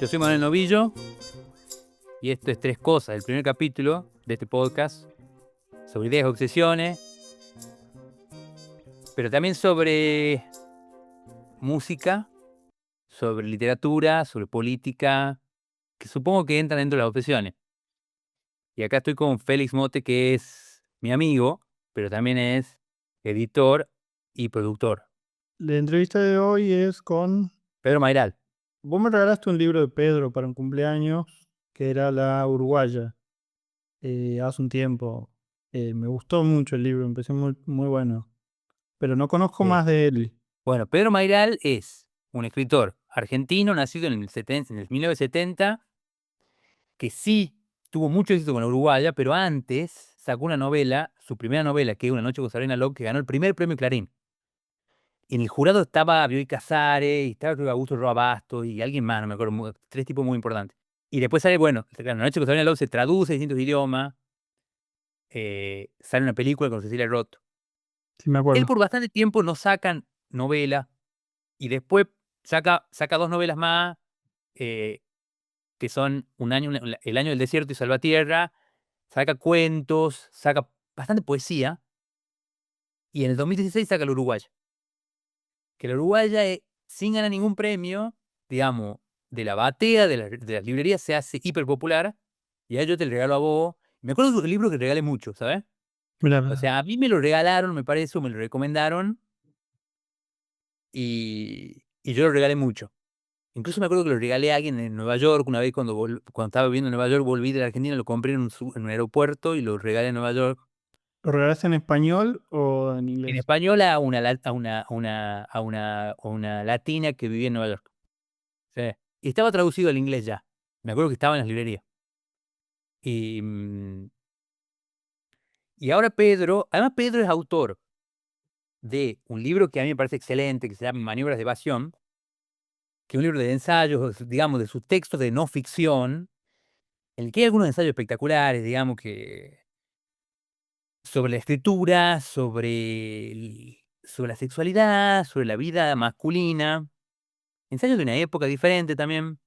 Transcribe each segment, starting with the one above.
Yo soy Manuel Novillo y esto es Tres Cosas, el primer capítulo de este podcast sobre ideas y obsesiones, pero también sobre música, sobre literatura, sobre política, que supongo que entran dentro de las obsesiones. Y acá estoy con Félix Mote, que es mi amigo, pero también es editor y productor. La entrevista de hoy es con... Pedro Mairal. Vos me regalaste un libro de Pedro para un cumpleaños, que era La Uruguaya, hace un tiempo. Me gustó mucho el libro, empecé muy bueno, pero no conozco Eh, más de él. Bueno, Pedro Mairal es un escritor argentino nacido en el 1970, que sí tuvo mucho éxito con la Uruguaya, pero antes sacó una novela, su primera novela, que es Una noche con Sabrina Locke, que ganó el primer premio Clarín. Y en el jurado estaba Bioy Casares, y estaba creo que Augusto Roa Bastos y alguien más, no me acuerdo, tres tipos muy importantes. Y después sale, bueno, La noche con Sabrina Locke se traduce a distintos idiomas, sale una película con Cecilia Roth. Sí, me Él acuerdo. por bastante tiempo no saca novela, y después saca dos novelas más, eh, que son El año del desierto y Salvatierra. Saca cuentos, saca bastante poesía, y en el 2016 saca La Uruguaya. Que La Uruguaya, sin ganar ningún premio, digamos, de la batea de las librerías, se hace hiper popular, y ahí yo te lo regalo a vos. Me acuerdo de un libro que regalé mucho, ¿sabes? O Mira, sea, a mí me lo regalaron, me parece, o me lo recomendaron, y yo lo regalé mucho. Incluso me acuerdo que lo regalé a alguien en Nueva York una vez cuando estaba viviendo en Nueva York, volví de la Argentina, lo compré en un aeropuerto y lo regalé en Nueva York. ¿lo regalaste en español o en En inglés? español a una latina que vivía en Nueva York. Sí. Y estaba traducido al inglés ya. Me acuerdo que estaba en las librerías. Y, y ahora además Pedro es autor de un libro que a mí me parece excelente, que se llama Maniobras de Evasión, que es un libro de ensayos, digamos, de sus textos de no ficción, en el que hay algunos ensayos espectaculares, digamos, que sobre la escritura, sobre la sexualidad, sobre la vida masculina, ensayos de una época diferente también.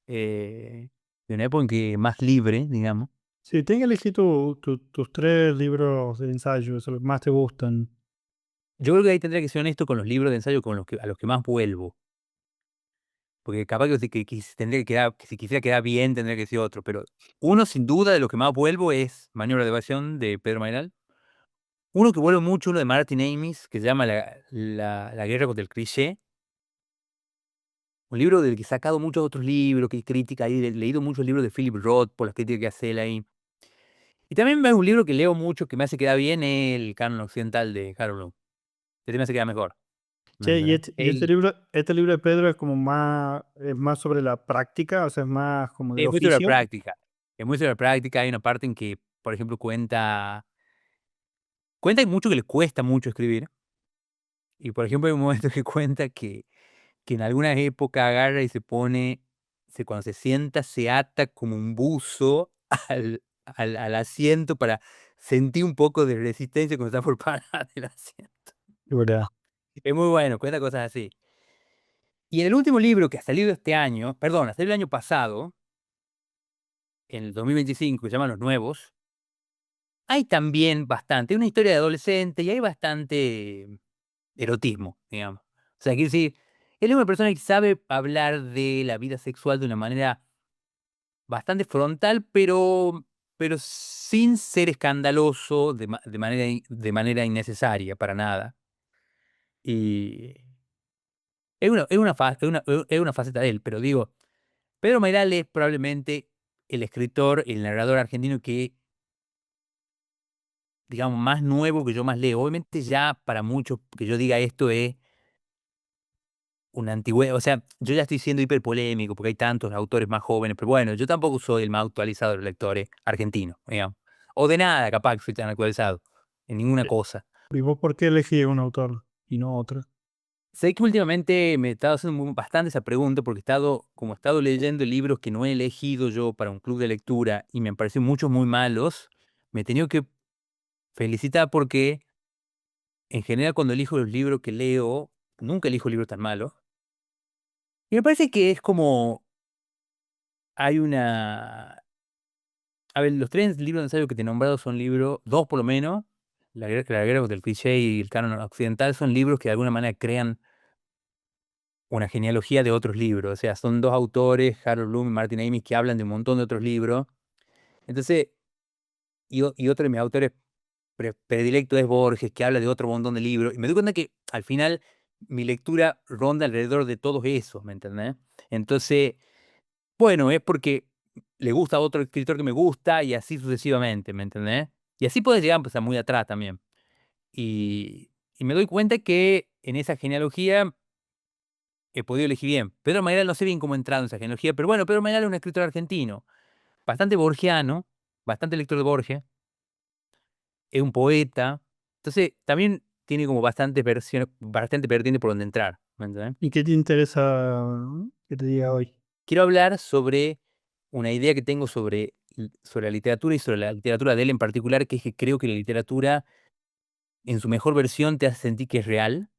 De una época en que más libre, digamos. Sí, tengo que elegir tus tres libros de ensayo, esos los que más te gustan. Yo creo que ahí tendría que ser honesto con los libros de ensayo a los que más vuelvo, porque capaz tendría que quedar, que si quisiera quedar bien tendría que ser otro, pero uno sin duda de los que más vuelvo es Maniobra de Evasión de Pedro Mairal. Uno que vuelvo mucho, uno de Martin Amis, que se llama La guerra contra el cliché, un libro del que he sacado muchos otros libros, que hay crítica ahí, he leído muchos libros de Philip Roth por las críticas que hace él ahí. Y también es un libro que leo mucho, que me hace quedar bien, el Canon Occidental de Harold Bloom. Este me hace quedar mejor. Che, y ¿Entendés? este libro de Pedro es como es más sobre la práctica, o sea, es más como del Es muy sobre la oficio. práctica. Es muy sobre la práctica. Hay una parte en que, por ejemplo, cuenta mucho que le cuesta mucho escribir. Y, por ejemplo, hay un momento que cuenta que en alguna época agarra y cuando se sienta, se ata como un buzo al asiento para sentir un poco de resistencia cuando está por parar del asiento. ¿Verdad? Es muy bueno, cuenta cosas así. Y en el último libro que ha salido este año, perdón, ha salido el año pasado, en el 2025, que se llama Los Nuevos, hay también una historia de adolescente, y hay bastante erotismo, digamos. O sea, quiero decir, él es una persona que sabe hablar de la vida sexual de una manera bastante frontal, pero sin ser escandaloso de manera innecesaria, para nada. Y es una faceta de él, pero digo, Pedro Mairal es probablemente el escritor, el narrador argentino que, digamos, más nuevo que yo más leo. Obviamente ya para muchos que yo diga esto es una antigüedad, o sea, yo ya estoy siendo hiperpolémico porque hay tantos autores más jóvenes, pero bueno, yo tampoco soy el más actualizado de los lectores argentinos, digamos. O de nada, capaz que soy tan actualizado, en ninguna cosa. ¿Y vos por qué elegí un autor y no otro? Sé que últimamente me he estado haciendo bastante esa pregunta porque como he estado leyendo libros que no he elegido yo para un club de lectura y me han parecido muchos muy malos, me he tenido que felicitar porque en general cuando elijo los libros que leo, nunca elijo libros tan malos. Y me parece que es como hay una... A ver, los 3 libros de ensayo que te he nombrado son libros, 2 por lo menos, la guerra contra el cliché y el canon occidental, son libros que de alguna manera crean una genealogía de otros libros. O sea, son 2 autores, Harold Bloom y Martin Amis, que hablan de un montón de otros libros. Entonces, y otro de mis autores predilecto es Borges, que habla de otro montón de libros. Y me doy cuenta que al final mi lectura ronda alrededor de todos esos, ¿me entendés? Entonces, bueno, es porque le gusta a otro escritor que me gusta y así sucesivamente, ¿me entendés? Y así puedes llegar pues, a muy atrás también. Y me doy cuenta que en esa genealogía he podido elegir bien. Pedro Mayral no sé bien cómo he entrado en esa genealogía, pero bueno, Pedro Mayral es un escritor argentino, bastante borgiano, bastante lector de Borges, es un poeta. Entonces, también tiene como bastantes versiones, bastante vertiente por donde entrar, ¿me entendés? ¿Y qué te interesa que te diga hoy? Quiero hablar sobre una idea que tengo sobre la literatura y sobre la literatura de él en particular, que es que creo que la literatura en su mejor versión te hace sentir que es real.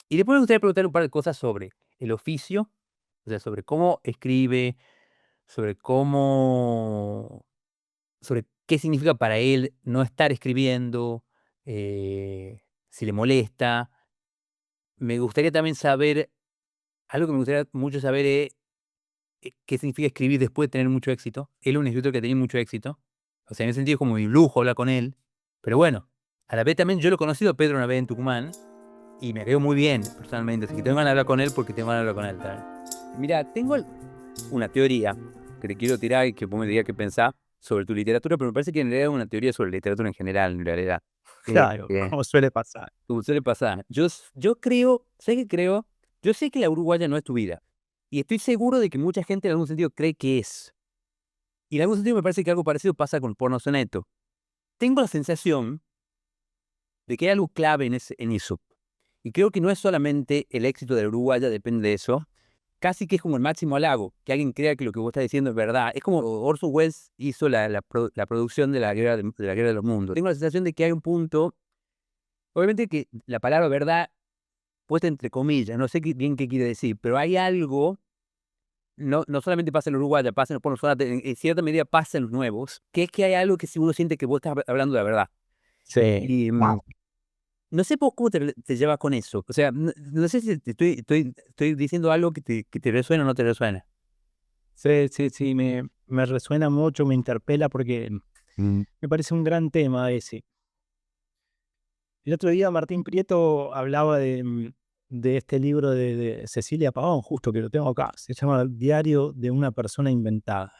Y después me gustaría preguntar un par de cosas sobre el oficio, o sea, sobre cómo escribe, sobre cómo, sobre qué significa para él no estar escribiendo, si le molesta. Me gustaría también saber, algo que me gustaría mucho saber es qué significa escribir después de tener mucho éxito. Él es un escritor que ha tenido mucho éxito. O sea, en ese sentido es como mi lujo hablar con él. Pero bueno, a la vez también yo lo he conocido a Pedro una vez en Tucumán y me quedó muy bien personalmente. Así que tengo ganas de hablar con él porque tengo ganas de hablar con él también. Mira, tengo una teoría que te quiero tirar y que vos me digas qué pensás sobre tu literatura, pero me parece que en realidad es una teoría sobre literatura en general, en realidad. Claro, como suele pasar. Como suele pasar. Yo creo, sé que creo, yo sé que la uruguaya no es tu vida. Y estoy seguro de que mucha gente en algún sentido cree que es. Y en algún sentido me parece que algo parecido pasa con Porno Soneto. Tengo la sensación de que hay algo clave en eso. Y creo que no es solamente el éxito de la uruguaya, depende de eso. Casi que es como el máximo halago, que alguien crea que lo que vos estás diciendo es verdad. Es como Orson Welles hizo la producción de la Guerra de los Mundos. Tengo la sensación de que hay un punto, obviamente que la palabra verdad puesta entre comillas, no sé bien qué quiere decir, pero hay algo, no solamente pasa en Uruguay, pasa en los pornos, en cierta medida pasa en los nuevos, que es que hay algo que si uno siente que vos estás hablando de la verdad. Sí. Y Wow. no sé vos cómo te llevas con eso. O sea, no sé si te estoy diciendo algo que te resuena o no te resuena. Sí, sí, sí, me resuena mucho, me interpela porque me parece un gran tema ese. El otro día Martín Prieto hablaba de este libro de Cecilia Pavón, justo que lo tengo acá. Se llama Diario de una persona inventada.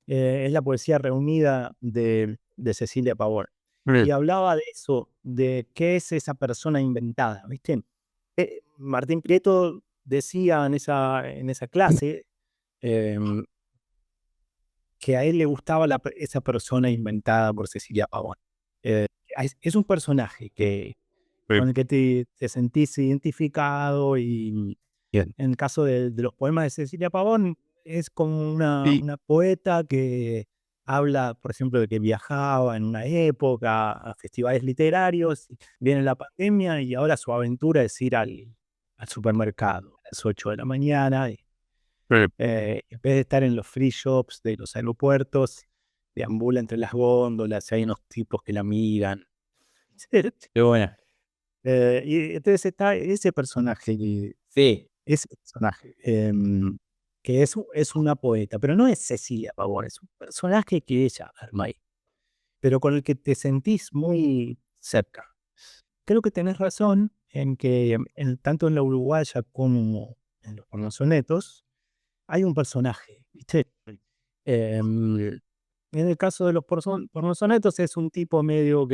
Es la poesía reunida de Cecilia Pavón. Mm. Y hablaba de eso, de qué es esa persona inventada, ¿viste? Martín Prieto decía en esa clase em, que a él le gustaba esa persona inventada por Cecilia Pavón. Es un personaje Sí. con el que te sentís identificado y Bien. en el caso de los poemas de Cecilia Pavón es como Sí. una poeta que habla, por ejemplo, de que viajaba en una época a festivales literarios, viene la pandemia y ahora su aventura es ir al supermercado a las 8 de la mañana. Sí. En vez de estar en los free shops de los aeropuertos, deambula entre las góndolas, hay unos tipos que la miran. Qué buena. Y entonces está ese personaje, Sí. ese personaje, que es una poeta, pero no es Cecilia Pavón, es un personaje que ella arma ahí, pero con el que te sentís muy cerca. Creo que tenés razón en que tanto en la uruguaya como en los sonetos hay un personaje, ¿viste? En el caso de los pornosonetos es un tipo medio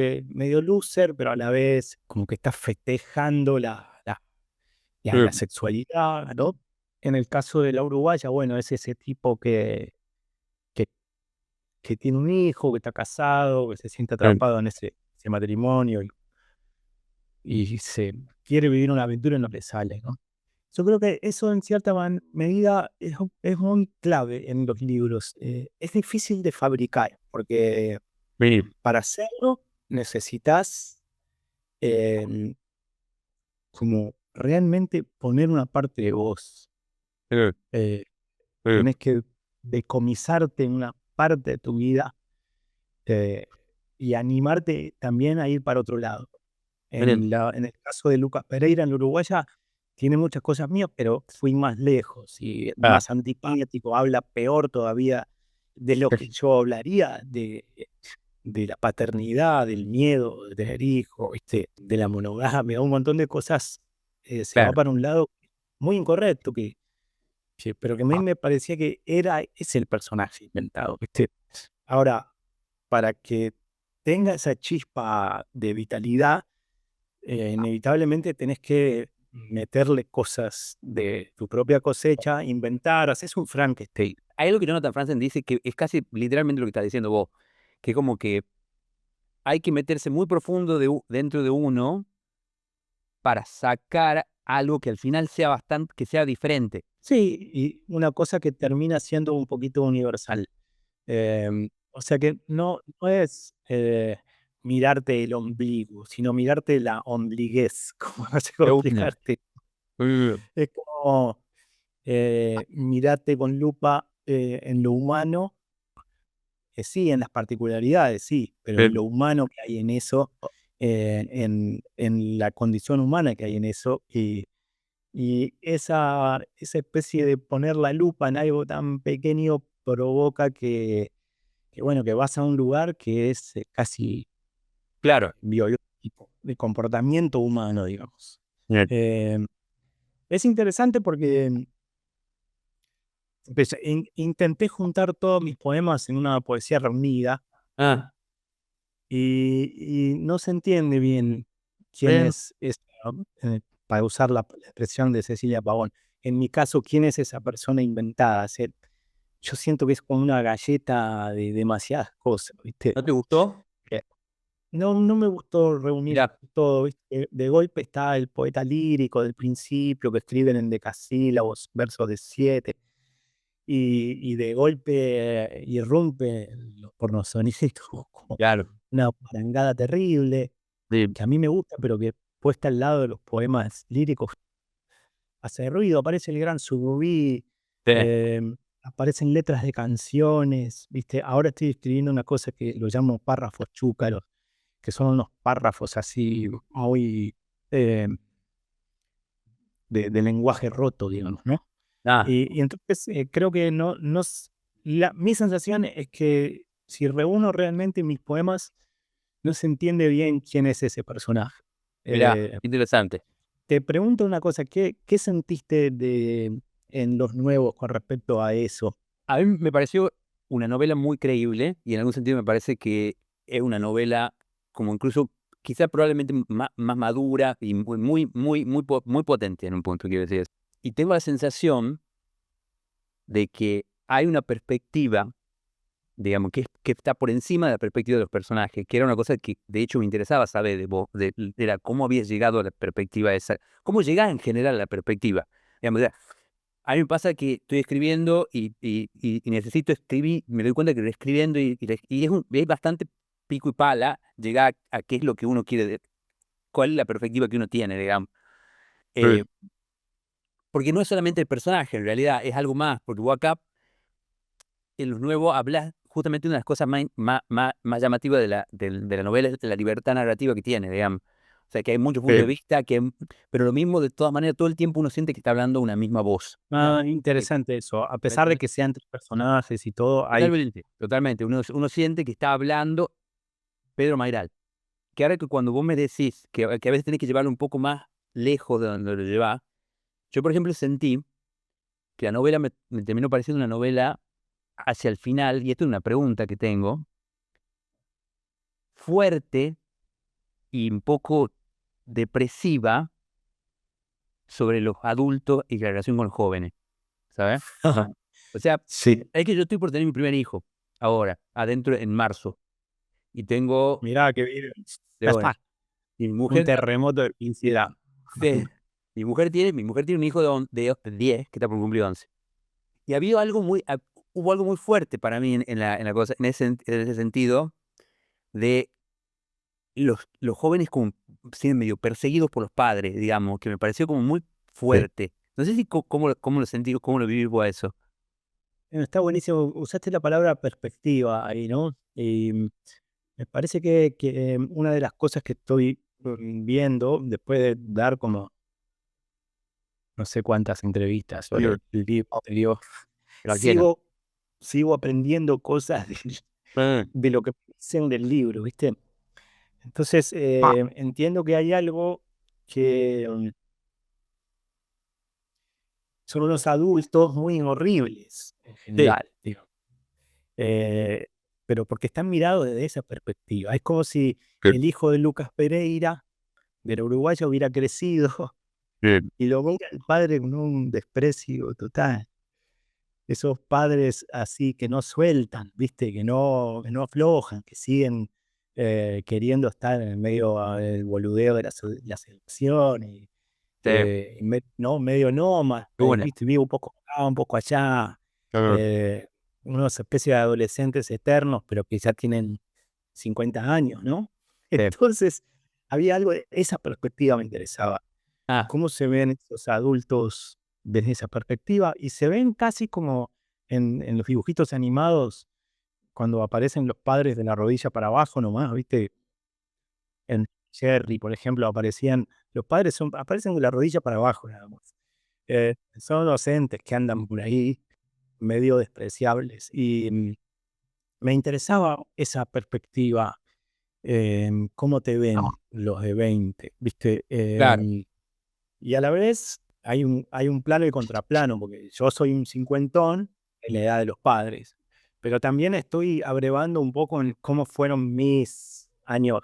loser, pero a la vez como que está festejando la Sí. sexualidad, ¿no? En el caso de la uruguaya, bueno, es ese tipo que, que tiene un hijo, que está casado, que se siente Sí. atrapado en ese matrimonio y se quiere vivir una aventura y no le sale, ¿no? Yo creo que eso en cierta medida es muy clave en los libros. Es difícil de fabricar porque Sí. para hacerlo necesitas em, como realmente poner una parte de vos. Sí. Eh, Sí. tenés que decomisarte en una parte de tu vida y animarte también a ir para otro lado. Bien. En el caso de Lucas Pereira, en la Uruguaya, tiene muchas cosas mías, pero fui más lejos y es Ah, más antipático, habla peor todavía de lo que yo hablaría, de la paternidad, del miedo de tener hijos, de la monogamia, un montón de cosas. Se va claro. para un lado muy incorrecto, pero que a mí me parecía que es el personaje inventado, ¿viste? Ahora, para que tenga esa chispa de vitalidad, inevitablemente tenés que meterle cosas de tu propia cosecha, inventar, haces un Frankenstein. Hay algo que Jonathan Franzen dice que es casi literalmente lo que estás diciendo vos, que como que hay que meterse muy profundo dentro de uno para sacar algo que al final sea bastante, que sea diferente. Sí, y una cosa que termina siendo un poquito universal. O sea que no es mirarte el ombligo, sino mirarte la ombliguez, como no sé cómo De una. explicarte. Es como mirarte con lupa en lo humano, sí, en las particularidades, sí, pero en Bien. lo humano que hay en eso, en la condición humana que hay en eso, y esa especie de poner la lupa en algo tan pequeño provoca bueno, que vas a un lugar que es casi Claro. biológico, de comportamiento humano, digamos. Bien. Eh, es interesante porque intenté juntar todos mis poemas en una poesía reunida Ah, y no se entiende bien quién bien. es esa, para usar la expresión de Cecilia Pavón. En mi caso, ¿quién es esa persona inventada? Yo siento que es como una galleta de demasiadas cosas, ¿viste? ¿No te gustó? Que no me gustó reunir Mirá. todo, ¿viste? De golpe está el poeta lírico del principio que escriben en decasílabos, versos de 7, y de golpe irrumpe los pornosonistas como Claro. una parangada terrible, Sí. que a mí me gusta, pero que puesta al lado de los poemas líricos hace ruido. Aparece el gran Surubí, Sí. aparecen letras de canciones, ¿viste? Ahora estoy escribiendo una cosa que lo llamo párrafos chúcaros, que son unos párrafos así muy eh, de lenguaje roto, digamos, ¿no? Ah, Y entonces creo que mi sensación es que si reúno realmente mis poemas, no se entiende bien quién es ese personaje. mirá, Eh, interesante. Te pregunto una cosa, ¿qué sentiste en los nuevos con respecto a eso? A mí me pareció una novela muy creíble y en algún sentido me parece que es una novela como incluso quizá probablemente más madura y muy potente en un punto, quiero decir. Y tengo la sensación de que hay una perspectiva, digamos, que está por encima de la perspectiva de los personajes, que era una cosa que de hecho me interesaba saber de vos, era cómo habías llegado a la perspectiva esa, cómo llegás en general a la perspectiva. Digamos, a mí me pasa que estoy escribiendo y necesito escribir, me doy cuenta que escribiendo es bastante pico y pala llegar a qué es lo que uno quiere, cuál es la perspectiva que uno tiene, digamos. Sí. Eh, Porque no es solamente el personaje, en realidad es algo más, porque vos acá en los nuevos hablas justamente de una de las cosas más llamativas de la novela, es la libertad narrativa que tiene, digamos. O sea, que hay muchos puntos de Sí. vista, pero lo mismo, de todas maneras, todo el tiempo uno siente que está hablando una misma voz. Que- Interesante eso. A ¿Me pesar de entendés? que sean tres personajes y todo, hay. Totalmente, totalmente. Uno siente que está hablando Pedro Mairal. Que ahora que cuando vos me decís que a veces tenés que llevarlo un poco más lejos de donde lo llevás, yo, por ejemplo, sentí que la novela me terminó pareciendo una novela hacia el final, y esto es una pregunta que tengo, fuerte y un poco depresiva sobre los adultos y la relación con los jóvenes, ¿sabes? O sea, Sí. es que yo estoy por tener mi primer hijo, ahora, adentro en marzo, y tengo, Mirá, que bien. de Ya bueno, está. y mi Un mujer, terremoto de felicidad. sí, mi mujer tiene un hijo de 10 que está por cumplir 11. Y hubo algo muy fuerte para mí en la cosa, en ese sentido, de los jóvenes como siendo medio perseguidos por los padres, digamos, que me pareció como muy Sí. fuerte. No sé si cómo lo sentí, cómo lo vivís vos a eso. Está buenísimo. Usaste la palabra perspectiva ahí, ¿no? Y me parece que una de las cosas que estoy viendo, después de dar como no sé cuántas entrevistas sobre el libro, te digo, Cualquiera. sigo aprendiendo cosas de lo que dicen del libro, ¿viste? Entonces, entiendo que hay algo que son unos adultos muy horribles en Sí, general, digo. Eh, pero porque están mirados desde esa perspectiva. Es como si sí, el hijo de Lucas Pereira, del uruguayo, hubiera crecido sí. y lo mira el padre con un desprecio total. Esos padres así que no sueltan, ¿viste? Que no aflojan, que siguen queriendo estar en el medio del boludeo de la selección Sí, ¿no? Medio nómada, una. ¿viste? Vivo un poco acá, un poco allá. eh, Unos especies de adolescentes eternos, pero que ya tienen 50 años, ¿no? Sí. Entonces, había algo de esa perspectiva me interesaba. Ah, Cómo se ven esos adultos desde esa perspectiva y se ven casi como en los dibujitos animados cuando aparecen los padres de la rodilla para abajo nomás, ¿viste? En Jerry, por ejemplo, aparecían, los padres aparecen de la rodilla para abajo nada más. Son docentes que andan por ahí medio despreciables y me interesaba esa perspectiva, cómo te ven los de 20, ¿viste? claro. Y a la vez hay un plano y contraplano, porque yo soy un cincuentón en la edad de los padres, pero también estoy abrevando un poco en cómo fueron mis años,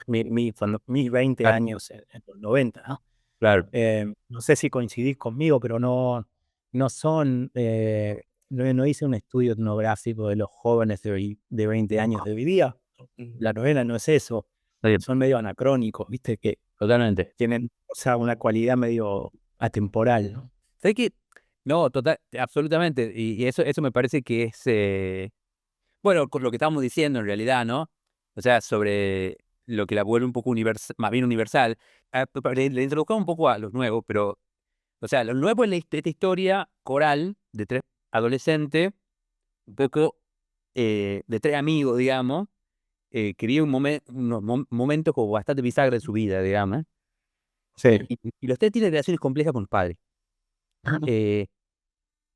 cuando mis 20 Claro, años en los 90, ¿no? claro. No sé si coincidís conmigo, pero no son, no hice un estudio etnográfico de los jóvenes de 20 años de hoy día. La novela no es eso, Está bien, son medio anacrónicos, ¿viste? Que totalmente. tienen, o sea, una cualidad medio atemporal, ¿no? ¿Sabes qué? No, total, absolutamente. Y eso me parece que es, bueno, con lo que estábamos diciendo en realidad, ¿no? O sea, sobre lo que la vuelve un poco más bien universal. Le introduzcamos un poco a los nuevos, pero, o sea, lo nuevo es esta historia coral de tres adolescentes, un poco de tres amigos, digamos, que viven unos momentos como bastante bisagras de su vida, digamos. Sí. Y los tres tienen relaciones complejas con los padres. Eh,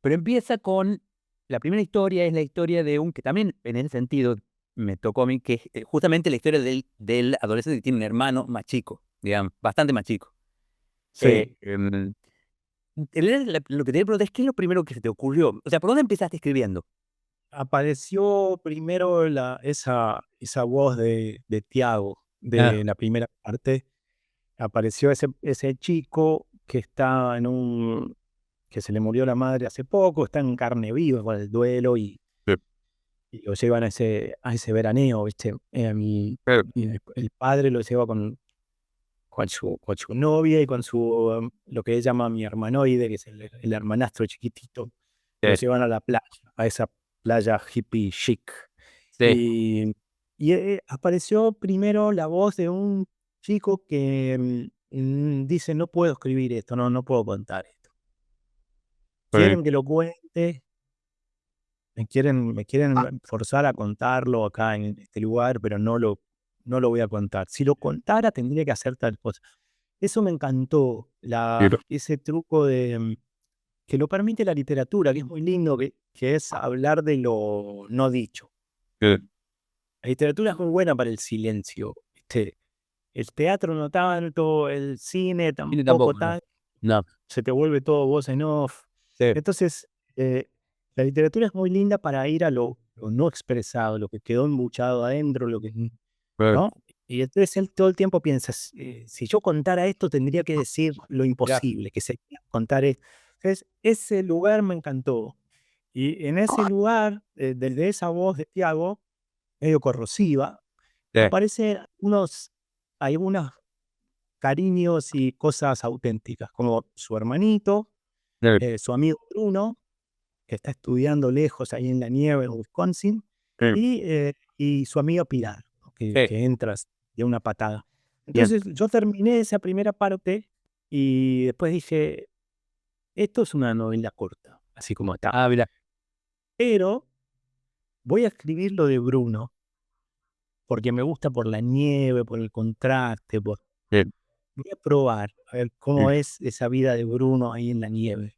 pero empieza con, la primera historia es la historia de que también en ese sentido me tocó a mí, que es justamente la historia del adolescente que tiene un hermano más chico, digamos, bastante más chico. Sí. Lo que te preguntar es, ¿qué es lo primero que se te ocurrió? O sea, ¿por dónde empezaste escribiendo? Apareció primero esa voz de Tiago, Ah, de la primera parte. Apareció ese chico que está que se le murió la madre hace poco, está en carne viva con el duelo sí, y lo llevan a ese veraneo, ¿viste? pero, Y el padre lo lleva con su novia y con lo que él llama mi hermanoide, que es el hermanastro chiquitito. Lo llevan a la playa, a esa playa hippie chic. sí, Y apareció primero la voz de un chico que dice, no puedo escribir esto, no puedo contar esto. sí, Quieren que lo cuente, me quieren forzar a contarlo acá en este lugar, pero no lo voy a contar. Si lo contara, tendría que hacer tal cosa. Eso me encantó, ese truco que lo permite la literatura, que es muy lindo, que es hablar de lo no dicho. sí, La literatura es muy buena para el silencio, ¿viste? El teatro no tanto, el cine y tampoco tampoco, no. tanto, No, se te vuelve todo voz en off. sí, Entonces, la literatura es muy linda para ir a lo no expresado, lo que quedó embuchado adentro, sí, ¿no? Y entonces él todo el tiempo piensa, si yo contara esto, tendría que decir lo mirá, imposible, que sería contar esto. Entonces, ese lugar me encantó. Y en ese lugar, desde esa voz de Tiago, medio corrosiva, sí, aparecen algunos cariños y cosas auténticas, como su hermanito, sí, su amigo Bruno, que está estudiando lejos ahí en la nieve en Wisconsin, sí, y su amiga Pilar, ¿no? que, sí, que entras de una patada. bien. Entonces yo terminé esa primera parte y después dije, esto es una novela corta, así como está. Ah, mira, pero voy a escribir lo de Bruno, porque me gusta por la nieve, por el contraste, Bien. voy a probar a ver cómo es esa vida de Bruno ahí en la nieve.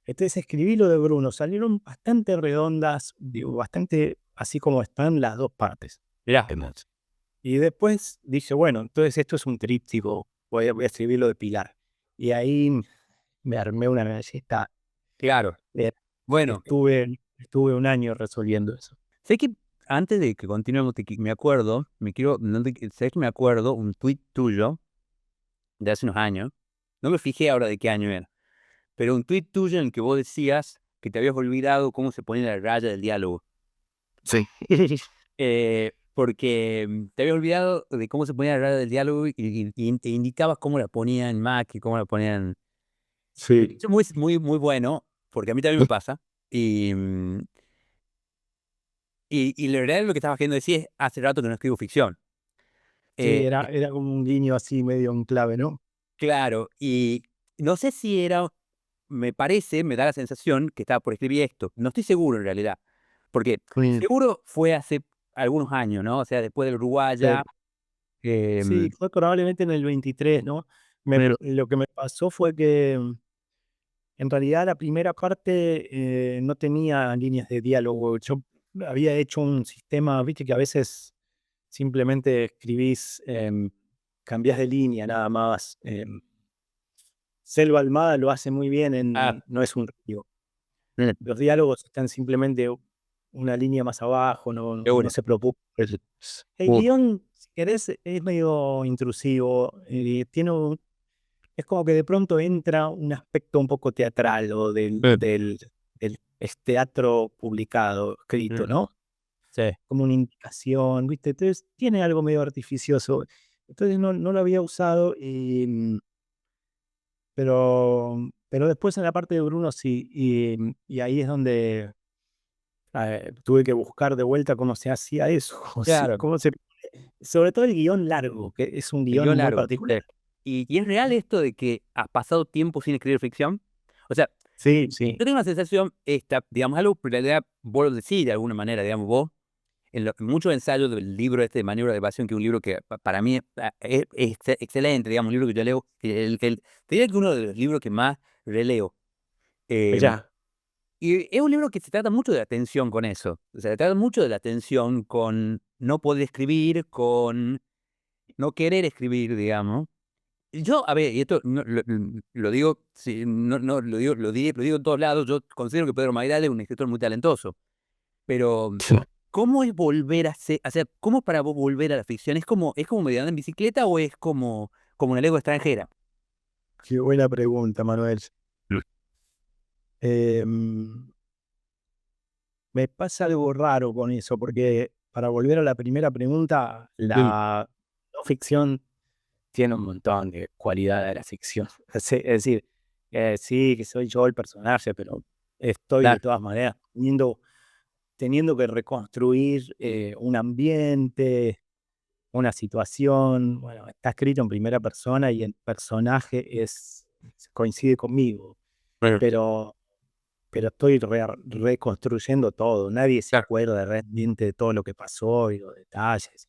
Entonces escribí lo de Bruno, salieron bastante redondas, digo, bastante así como están las dos partes. Mirá, Y después dije, bueno, entonces esto es un tríptico, voy a escribir lo de Pilar. Y ahí me armé una galleta. claro. eh, Bueno, Estuve un año resolviendo eso. sé que antes de que continuemos, me acuerdo, sé que me acuerdo un tuit tuyo de hace unos años, no me fijé ahora de qué año era, pero un tuit tuyo en el que vos decías que te habías olvidado cómo se ponía la raya del diálogo. Sí. Porque te habías olvidado de cómo se ponía la raya del diálogo e indicabas cómo la ponía en Mac y cómo la ponían. Sí. Eso es muy bueno, porque a mí también me pasa. Y, y la verdad lo que estaba queriendo decir es, hace rato que no escribo ficción. Sí, Eh, era como un guiño así medio en clave, ¿no? claro, y no sé si era, me da la sensación que estaba por escribir esto. No estoy seguro en realidad, porque Sí. seguro fue hace algunos años, ¿no? O sea, después del Sí. Uruguaya. Sí, em, fue probablemente en el 23, ¿no? pero, Lo que me pasó fue que en realidad la primera parte no tenía líneas de diálogo. Yo había hecho un sistema, viste que a veces simplemente escribís, cambiás de línea nada más. Selva Almada lo hace muy bien ah, no es un río. mm, Los diálogos están simplemente una línea más abajo, de no una. se preocupa. El Uh, guión, si querés, es medio intrusivo. Es como que de pronto entra un aspecto un poco teatral o es teatro publicado, escrito, mm, ¿no? sí, Como una indicación, ¿viste? Entonces tiene algo medio artificioso. Entonces no lo había usado, pero después en la parte de Bruno sí, y ahí es donde tuve que buscar de vuelta cómo se hacía eso, claro, sobre todo el guión largo, que es un el guión guión muy largo. particular. Sí. ¿Y es real esto de que has pasado tiempo sin escribir ficción? O sea, Sí, sí. yo tengo una sensación, digamos, algo, pero en realidad vos lo decís de alguna manera, digamos, vos, en muchos ensayos del libro este de Maniobra de Evasión, que es un libro que para mí es excelente, digamos, un libro que yo leo, te diría que uno de los libros que más releo. eh, Ya. y es un libro que se trata mucho de la tensión con eso, o sea, se trata mucho de la tensión con no poder escribir, con no querer escribir, digamos. Y yo, a ver, y esto lo digo, sí, no lo digo en todos lados, yo considero que Pedro Maidal es un escritor muy talentoso, pero ¿cómo es volver a ser, o sea, cómo para vos volver a la ficción? Es como medio andar en bicicleta o es como una lengua extranjera? Qué buena pregunta, Manuel. Mm. Em, Me pasa algo raro con eso, porque para volver a la primera pregunta, Sí, la no ficción tiene un montón de cualidades de la ficción. Es decir, sí, que soy yo el personaje, pero estoy de claro, todas maneras teniendo que reconstruir un ambiente, una situación. Bueno, está escrito en primera persona y el personaje coincide conmigo, bueno, pero estoy reconstruyendo todo. Nadie se claro, acuerda realmente de todo lo que pasó y los detalles.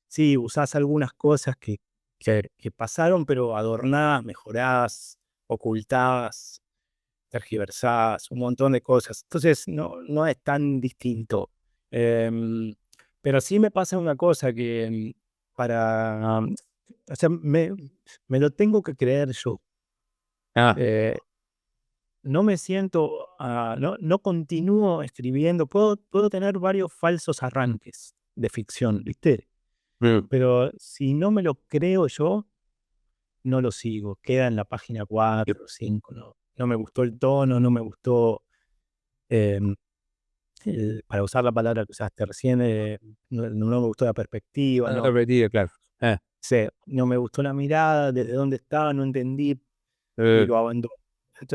Sí, usás algunas cosas que pasaron, pero adornadas, mejoradas, ocultadas, tergiversadas, un montón de cosas. Entonces no es tan distinto. Em, pero sí me pasa una cosa que o sea, me lo tengo que creer yo. ah, Eh, no me siento, no continúo escribiendo. Puedo tener varios falsos arranques de ficción, ¿viste? mm, Pero si no me lo creo yo, no lo sigo. Queda en la página 4 o 5. No me gustó el tono, no me gustó, em, para usar la palabra que usaste recién, no me gustó la perspectiva, no repetido, claro. Ah, no me gustó la mirada, desde dónde estaba, no entendí y eh, lo abandono.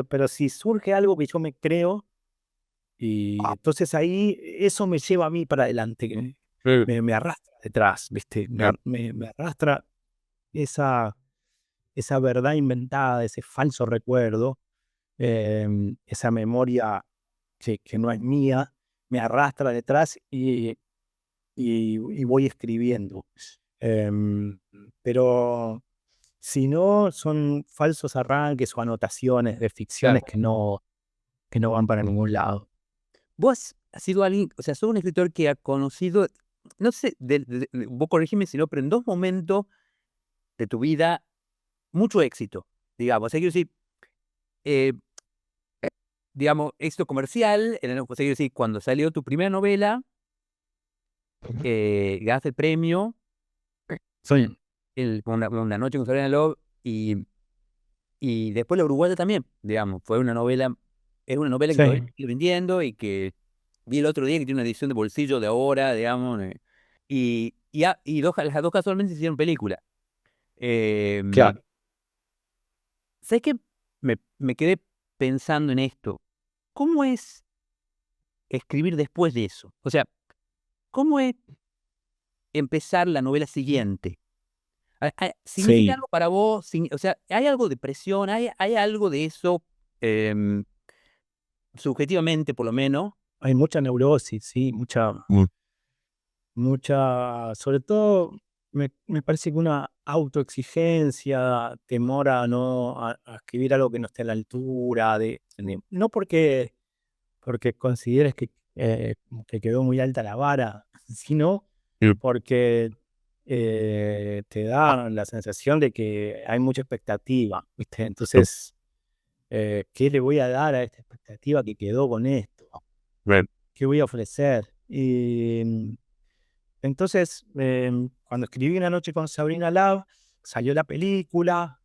Pero si surge algo que yo me creo, y entonces ahí eso me lleva a mí para adelante, que eh, me arrastra detrás, ¿viste? claro, Me arrastra esa, esa verdad inventada, ese falso recuerdo, esa memoria que no es mía, me arrastra detrás y voy escribiendo. Pero si no, son falsos arranques o anotaciones de ficciones Claro. que no van para ningún lado. Vos has sido alguien, o sea, sos un escritor que ha conocido, no sé, vos corrígeme si no, pero en 2 momentos de tu vida, mucho éxito, digamos. O sea, quiero decir, eh, digamos, éxito comercial, o sea, quiero decir, cuando salió tu primera novela, ganaste el premio, Soy, Una noche con Sabrina Love, y después La Uruguaya también, digamos, es una novela que todavía sí, sigue vendiendo y que vi el otro día que tiene una edición de bolsillo de ahora, digamos, las dos casualmente se hicieron película. claro. ¿Sabes qué? Me quedé pensando en esto. ¿Cómo es escribir después de eso? O sea, ¿cómo es empezar la novela siguiente? ¿Significa Sí, algo para vos? O sea, ¿hay algo de presión? ¿Hay algo de eso, em, subjetivamente por lo menos? hay mucha neurosis, sí, mucha, sobre todo me parece que una autoexigencia, temor a no a escribir algo que no esté a la altura, no porque consideres que quedó muy alta la vara, sino porque te da la sensación de que hay mucha expectativa, ¿viste? Entonces, ¿qué le voy a dar a esta expectativa que quedó con esto? ¿Qué voy a ofrecer? Y entonces, cuando escribí Una noche con Sabrina Love, salió la película,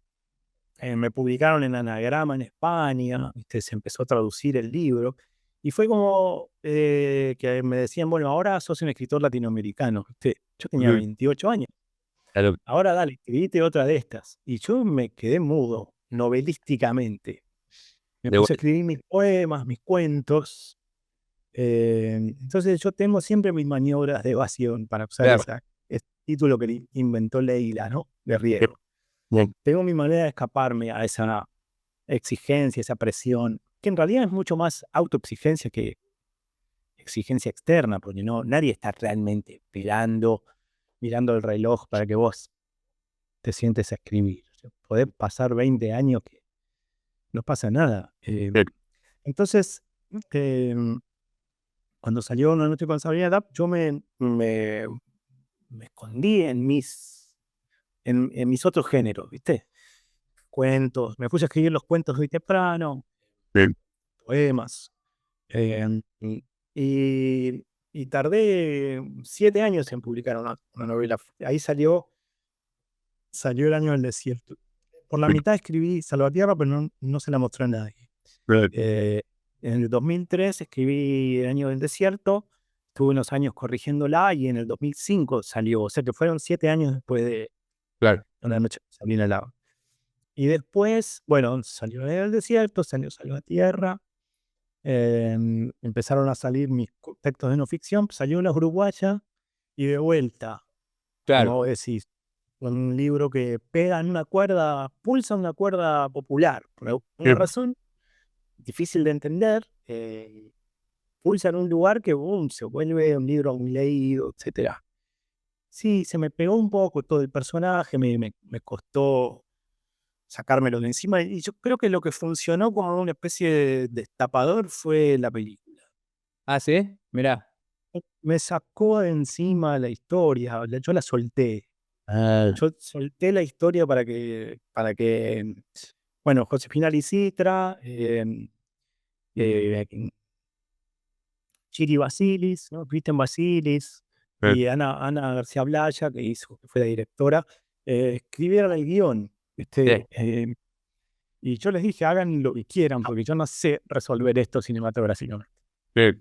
me publicaron en Anagrama en España, ¿viste? Se empezó a traducir el libro. Y fue como que me decían, bueno, ahora sos un escritor latinoamericano, ¿viste? Yo tenía 28 años. Claro. Ahora dale, escribite otra de estas. Y yo me quedé mudo, novelísticamente. Me De puse a vuelta. escribir mis poemas, mis cuentos. Entonces yo tengo siempre mis maniobras de evasión para usar Claro. ese título que inventó Leila, ¿no? De Sí. Riego. Bien. Tengo mi manera de escaparme a esa exigencia, esa presión, que en realidad es mucho más autoexigencia que exigencia externa, porque nadie está realmente mirando el reloj para que vos te sientes a escribir. O sea, podés pasar 20 años que no pasa nada. Sí. Entonces, em, cuando salió Una noche con Sabrina Tap, yo me escondí en mis otros géneros, ¿viste? Cuentos, me puse a escribir los cuentos muy temprano, Sí. poemas. em, y, y tardé 7 años en publicar una novela. Ahí salió El año del desierto. Por la mitad escribí Salvatierra, pero no se la mostré a nadie. Eh, en el 2003 escribí El año del desierto, estuve unos años corrigiéndola y en el 2005 salió. O sea que fueron 7 años después de Claro. Una noche con Sabrina Lava. Y después, bueno, salió El año del desierto, salió Salvatierra, empezaron a salir mis textos de no ficción, salió La Uruguaya y de vuelta, como Claro. vos decís, un libro que pega en una cuerda, pulsa una cuerda popular, por Sí. alguna razón difícil de entender, pulsa en un lugar que boom, se vuelve un libro muy leído, etcétera. Sí, se me pegó un poco todo el personaje, me costó sacármelo de encima y yo creo que lo que funcionó como una especie de destapador fue la película. Ah, ¿sí? Mirá. Me sacó de encima la historia, yo la solté. Yo solté la historia para que bueno, Josefina Lisitra, eh, Chiri Basilis, ¿no? Kristen Basilis y Ana García Blaya, que fue la directora, escribieron el guión. Sí. Y yo les dije, hagan lo que quieran, porque yo no sé resolver esto cinematográficamente. Sí.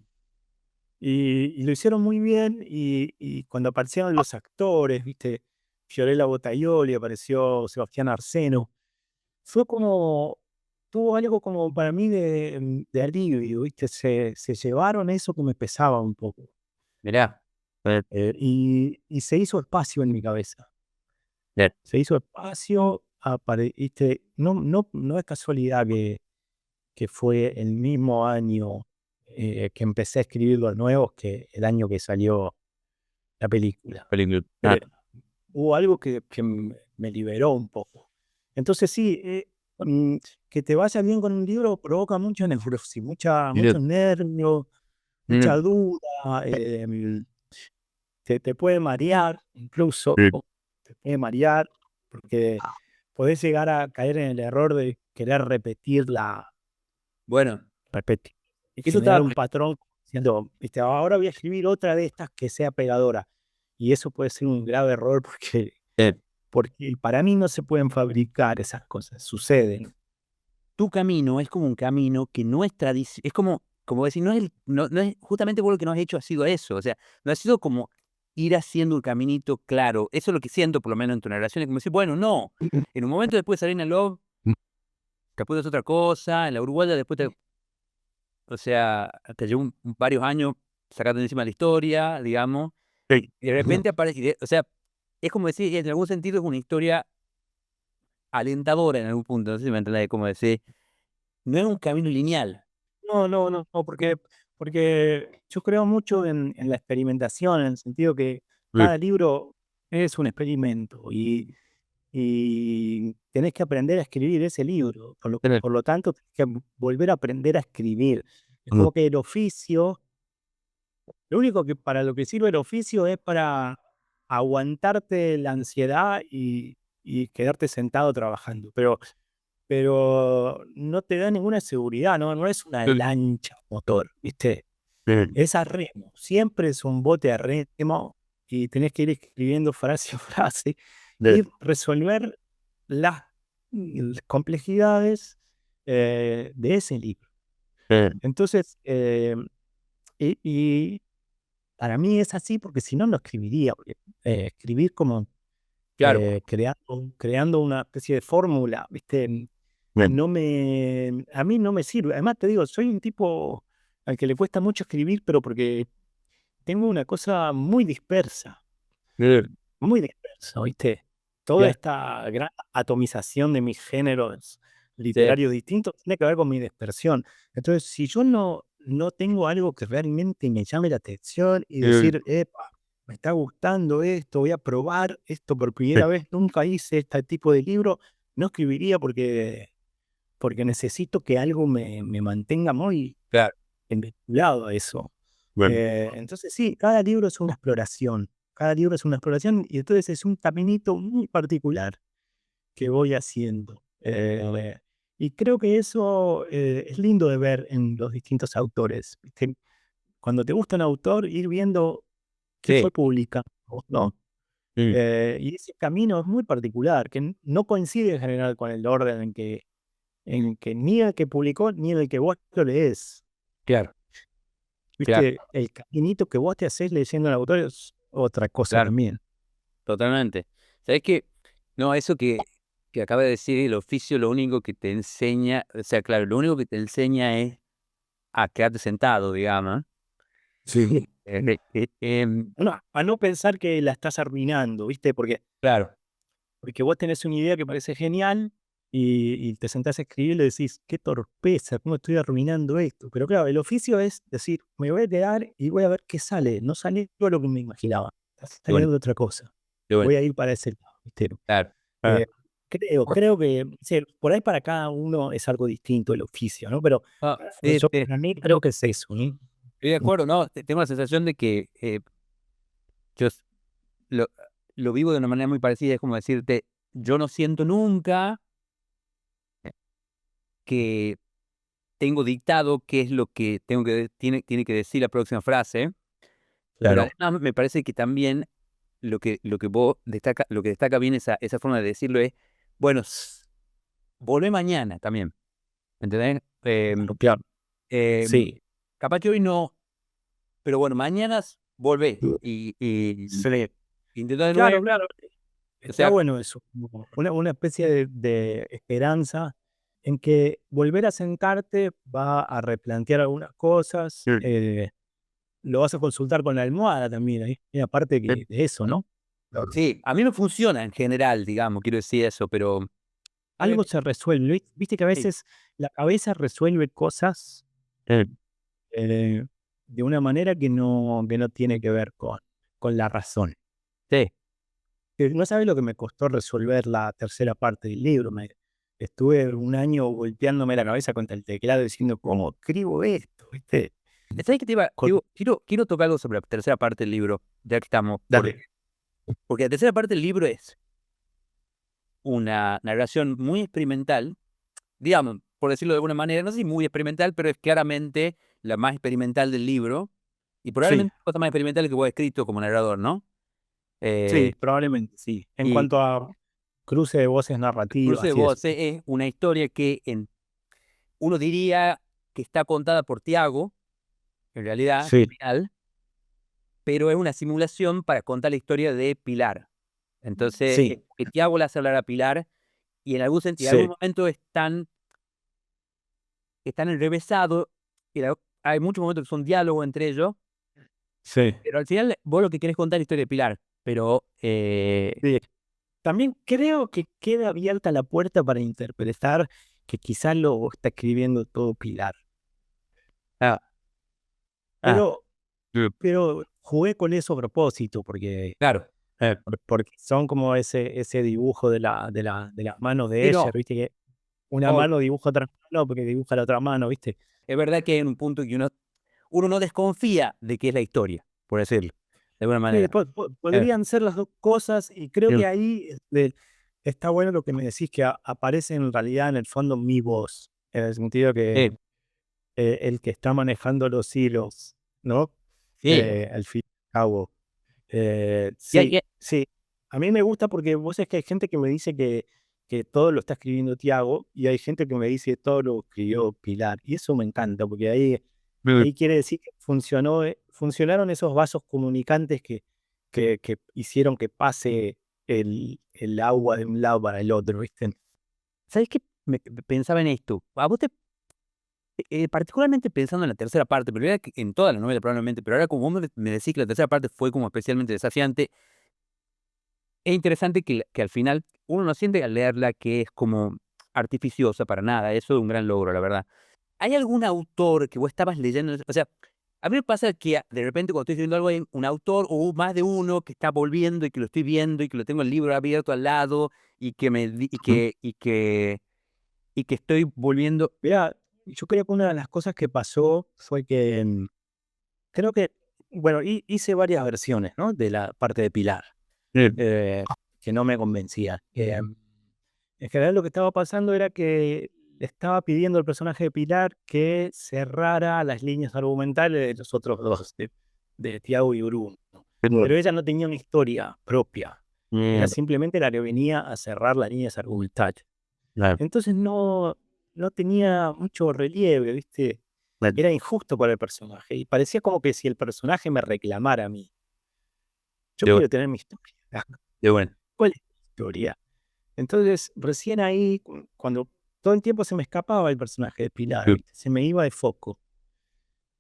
Y lo hicieron muy bien, y cuando aparecieron los actores, ¿viste? Fiorella Bottaioli, apareció Sebastián Arseno, fue como, tuvo algo como para mí de alivio, ¿viste? Se llevaron eso que me pesaba un poco. Mirá. Y se hizo espacio en mi cabeza. Bien. Se hizo espacio, ¿viste? No es casualidad que fue el mismo año que empecé a escribir los nuevos que el año que salió la película. Ah, Hubo algo que me liberó un poco. Entonces sí, que te vaya bien con un libro provoca mucha neurosis, muchos nervios, mucha duda, te puede marear incluso, te puede marear porque podés llegar a caer en el error de querer bueno, repetir y eso generar estaba, un patrón diciendo, viste, ahora voy a escribir otra de estas que sea pegadora. Y eso puede ser un grave error porque para mí no se pueden fabricar esas cosas, suceden. tu camino es como un camino que no es tradición, es como decir, no es, justamente vos lo que no has hecho ha sido eso, o sea, no ha sido como ir haciendo un caminito claro, eso es lo que siento por lo menos en tu narración, es como decir, bueno, no, en un momento después de salir en Love, capaz es otra cosa, en la Uruguaya después o sea, te llevó varios años sacando encima la historia, digamos, y de repente aparece, o sea, es como decir, en algún sentido es una historia alentadora en algún punto, no sé si me entendés, como decir, no es un camino lineal. No, porque yo creo mucho en la experimentación, en el sentido que cada libro es un experimento y tenés que aprender a escribir ese libro. Por lo tanto, tenés que volver a aprender a escribir. Es como que el oficio, lo único que para lo que sirve el oficio es para aguantarte la ansiedad y quedarte sentado trabajando. Pero no te da ninguna seguridad, no es una lancha motor, ¿viste? Es a remo, siempre es un bote a remo y tenés que ir escribiendo frase a frase y resolver las complejidades de ese libro. Entonces, y para mí es así porque si no, no escribiría. Porque, escribir como Claro, creando una especie de fórmula, ¿viste? A mí no me sirve. Además, te digo, soy un tipo al que le cuesta mucho escribir, pero porque tengo una cosa muy dispersa, ¿viste? Toda ya, esta gran atomización de mis géneros sí, literarios distintos tiene que ver con mi dispersión. Entonces, si yo no tengo algo que realmente me llame la atención y decir, epa, me está gustando esto, voy a probar esto por primera vez, nunca hice este tipo de libro, no escribiría porque necesito que algo me mantenga muy claro, vinculado a eso. Entonces sí, cada libro es una exploración, cada libro es una exploración y entonces es un caminito muy particular que voy haciendo. Y creo que eso es lindo de ver en los distintos autores. ¿Viste? Cuando te gusta un autor, ir viendo qué sí, fue publicado, ¿no? Y ese camino es muy particular, que no coincide en general con el orden en que ni el que publicó ni el que vos lo lees. claro, claro, ¿Viste? El caminito que vos te haces leyendo al autor es otra cosa claro, también. totalmente. ¿Sabes qué? No, eso que acaba de decir, el oficio lo único que te enseña, o sea, claro, lo único que te enseña es a quedarte sentado, digamos. No, a no pensar que la estás arruinando, ¿viste? Claro, Porque vos tenés una idea que parece genial y te sentás a escribir y le decís, qué torpeza, cómo estoy arruinando esto. Pero claro, el oficio es decir, me voy a quedar y voy a ver qué sale. No sale todo lo que me imaginaba, está qué bueno, saliendo otra cosa. qué bueno, Voy a ir para ese lado, ¿viste? claro. Eh, creo que sí, por ahí para cada uno es algo distinto el oficio, ¿no? Pero Ah, sí, sí, para mí creo que es eso, ¿no? estoy de acuerdo, no, tengo la sensación de que yo lo, lo vivo de una manera muy parecida, es como decirte, yo no siento nunca que tengo dictado qué es lo que tengo que tiene que decir la próxima frase, pero Claro. además me parece que también lo que vos destaca lo que destaca bien esa forma de decirlo es, bueno, volvé mañana también, ¿entendés? Claro. Em, Sí. capaz que hoy no, pero bueno, mañana volvé y Sí. intentá de nuevo, Claro. o Está sea, bueno eso, como una especie de esperanza en que volver a sentarte va a replantear algunas cosas, lo vas a consultar con la almohada también, ahí, y aparte de eso, ¿no? Claro. sí, a mí me funciona en general, digamos, quiero decir eso, pero Algo se resuelve, viste que a sí, veces la cabeza resuelve cosas de una manera que no tiene que ver con la razón. Sí. No sabes lo que me costó resolver la tercera parte del libro. Estuve un año golpeándome la cabeza contra el teclado diciendo, ¿cómo escribo esto? ¿Viste? ¿Sabes qué te iba? Con- Quiero tocar algo sobre la tercera parte del libro, ya que estamos. Dale. Porque la tercera parte del libro es una narración muy experimental, digamos, por decirlo de alguna manera, no sé si muy experimental, pero es claramente la más experimental del libro, y Sí, probablemente la cosa más experimental que vos has escrito como narrador, ¿no? sí, probablemente sí. En Y cuanto a cruce de voces Cruce de narrativas y eso. Voces es una historia que uno diría que está contada por Tiago, en realidad, Sí, real, pero es una simulación para contar la historia de Pilar. Entonces, sí, que Tiago le hace hablar a Pilar y en algún sentido, en algún sí, momento están enrevesados, y hay muchos momentos que son diálogos entre ellos, sí. pero al final vos lo que querés contar es la historia de Pilar, pero Sí. También creo que queda abierta la puerta para interpretar que quizás lo está escribiendo todo Pilar. ah, ah, Pero, pero jugué con eso a propósito, porque, claro, porque son como ese dibujo de las manos de sí, ella, no, ¿viste? Que una obvio. mano dibuja otra mano porque dibuja la otra mano, ¿viste? Es verdad que hay un punto que uno no desconfía de que es la historia, por decirlo, de alguna Sí, manera. Eh, podrían ser las dos cosas y creo sí, que ahí está bueno lo que me decís, que aparece en realidad en el fondo mi voz, en el sentido que sí, el que está manejando los hilos, ¿no? sí. Al fin y al cabo. Y hay- Sí, sí. A mí me gusta porque vos sabés que hay gente que me dice que todo lo está escribiendo Tiago y hay gente que me dice que todo lo escribió Pilar. Y eso me encanta porque ahí quiere decir que funcionaron esos vasos comunicantes que hicieron que pase el agua de un lado para el otro, ¿viste? ¿Sabes qué? Pensaba en esto. A vos particularmente pensando en la tercera parte, pero era en toda la novela probablemente, pero ahora como vos me decís que la tercera parte fue como especialmente desafiante, es interesante que al final uno no siente al leerla que es como artificiosa para nada. Eso es un gran logro, la verdad. ¿Hay algún autor que vos estabas leyendo? O sea, a mí me pasa que de repente cuando estoy leyendo algo hay un autor o más de uno que está volviendo y que lo estoy viendo y que lo tengo el libro abierto al lado y que me di- y que estoy volviendo. Mirá, yo creo que una de las cosas que pasó fue que creo que, bueno, hice varias versiones, ¿no? De la parte de Pilar, eh, que no me convencían. En general lo que estaba pasando era que le estaba pidiendo al personaje de Pilar que cerrara las líneas argumentales de los otros dos, de Tiago y Bruno. Pero ella no tenía una historia propia. Ella simplemente la que venía a cerrar las líneas argumentales. Entonces no tenía mucho relieve, ¿viste? Era injusto para el personaje y parecía como que si el personaje me reclamara a mí. Yo De, quiero tener mi historia. de bueno. ¿Cuál es mi historia? Entonces, recién ahí, cuando todo el tiempo se me escapaba el personaje de Pilar, ¿viste? Se me iba de foco.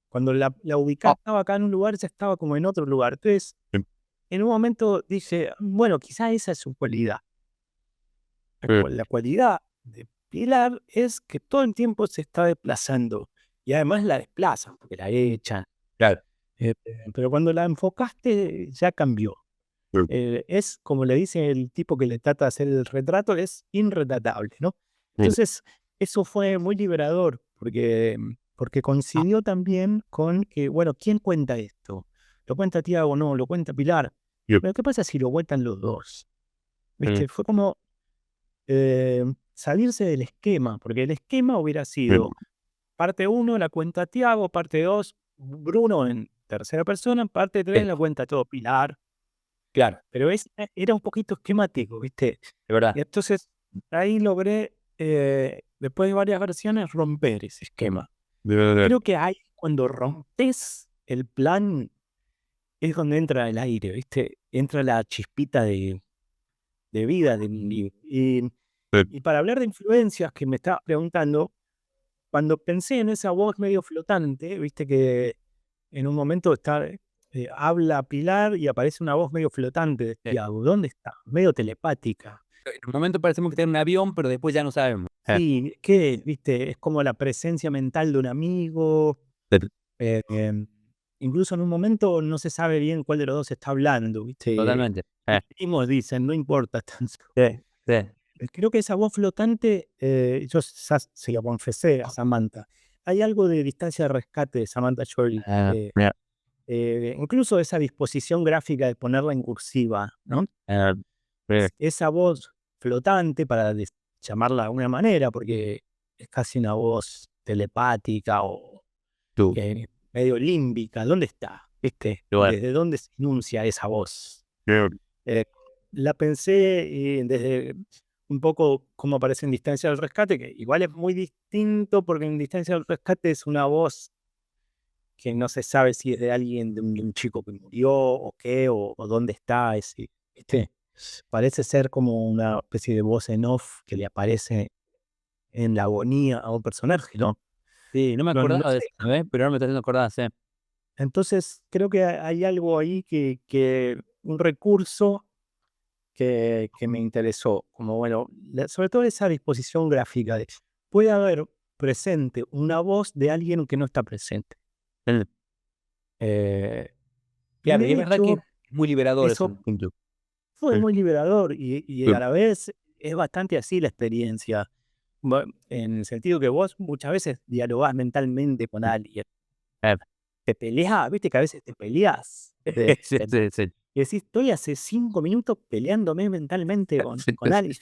Cuando la ubicaba acá en un lugar, ya estaba como en otro lugar. Entonces, en un momento dije, bueno, quizá esa es su cualidad. La cualidad de Pilar es que todo el tiempo se está desplazando y además la desplazan porque la echan. Claro. Eh, pero cuando la enfocaste ya cambió. Es como le dice el tipo que le trata de hacer el retrato, es irretratable, ¿no? Entonces, eso fue muy liberador porque coincidió también con que, bueno, ¿quién cuenta esto? ¿Lo cuenta Tiago? No, lo cuenta Pilar. Pero ¿qué pasa si lo cuentan los dos? ¿Viste? Fue como salirse del esquema, porque el esquema hubiera sido parte uno la cuenta Tiago, parte 2 Bruno en tercera persona, parte 3 la cuenta todo Pilar, Claro, pero era un poquito esquemático, ¿viste? de verdad. Y entonces ahí logré, después de varias versiones, romper ese esquema. Creo que ahí cuando rompes el plan es donde entra el aire, ¿viste? Entra la chispita de vida de un libro. Y para hablar de influencias que me estabas preguntando, cuando pensé en esa voz medio flotante, viste que en un momento habla Pilar y aparece una voz medio flotante de Tiago. ¿Dónde está? Medio telepática. En un momento parecemos que está en un avión, pero después ya no sabemos. Sí, ¿qué? Viste, es como la presencia mental de un amigo. Incluso en un momento no se sabe bien cuál de los dos está hablando, ¿viste? Totalmente. Los mismos dicen, no importa tanto. Sí, sí. Creo que esa voz flotante, yo se lo confesé a Samantha. Hay algo de Distancia de Rescate de Samantha Joy. Mira, Incluso esa disposición gráfica de ponerla en cursiva, ¿no? sí, Esa voz flotante, para llamarla de alguna manera, porque es casi una voz telepática o tú, medio límbica. ¿Dónde está? igual. ¿Desde dónde se enuncia esa voz? Creo Eh, la pensé desde un poco cómo aparece en Distancia del Rescate, que igual es muy distinto, porque en Distancia del Rescate es una voz que no se sabe si es de alguien, de un chico que murió o qué, o dónde está ese, ¿viste? Parece ser como una especie de voz en off que le aparece en la agonía a un personaje, ¿no? Sí, no me No acordaba de sé. eso, ¿sabes? Pero ahora me está haciendo acordar, sí. Entonces, creo que hay algo ahí que un recurso que me interesó, como bueno, sobre todo esa disposición gráfica de puede haber presente una voz de alguien que no está presente. Mm. Eh, y Claro, y es de verdad que es hecho, muy liberador eso en eso un punto. fue Sí, muy liberador y sí, a la vez es bastante así la experiencia, en el sentido que vos muchas veces dialogás mentalmente con alguien, eh, te peleás, viste que a veces te peleás. sí, sí, sí. Y decís, estoy hace 5 minutos peleándome mentalmente con, Sí, con sí. alguien.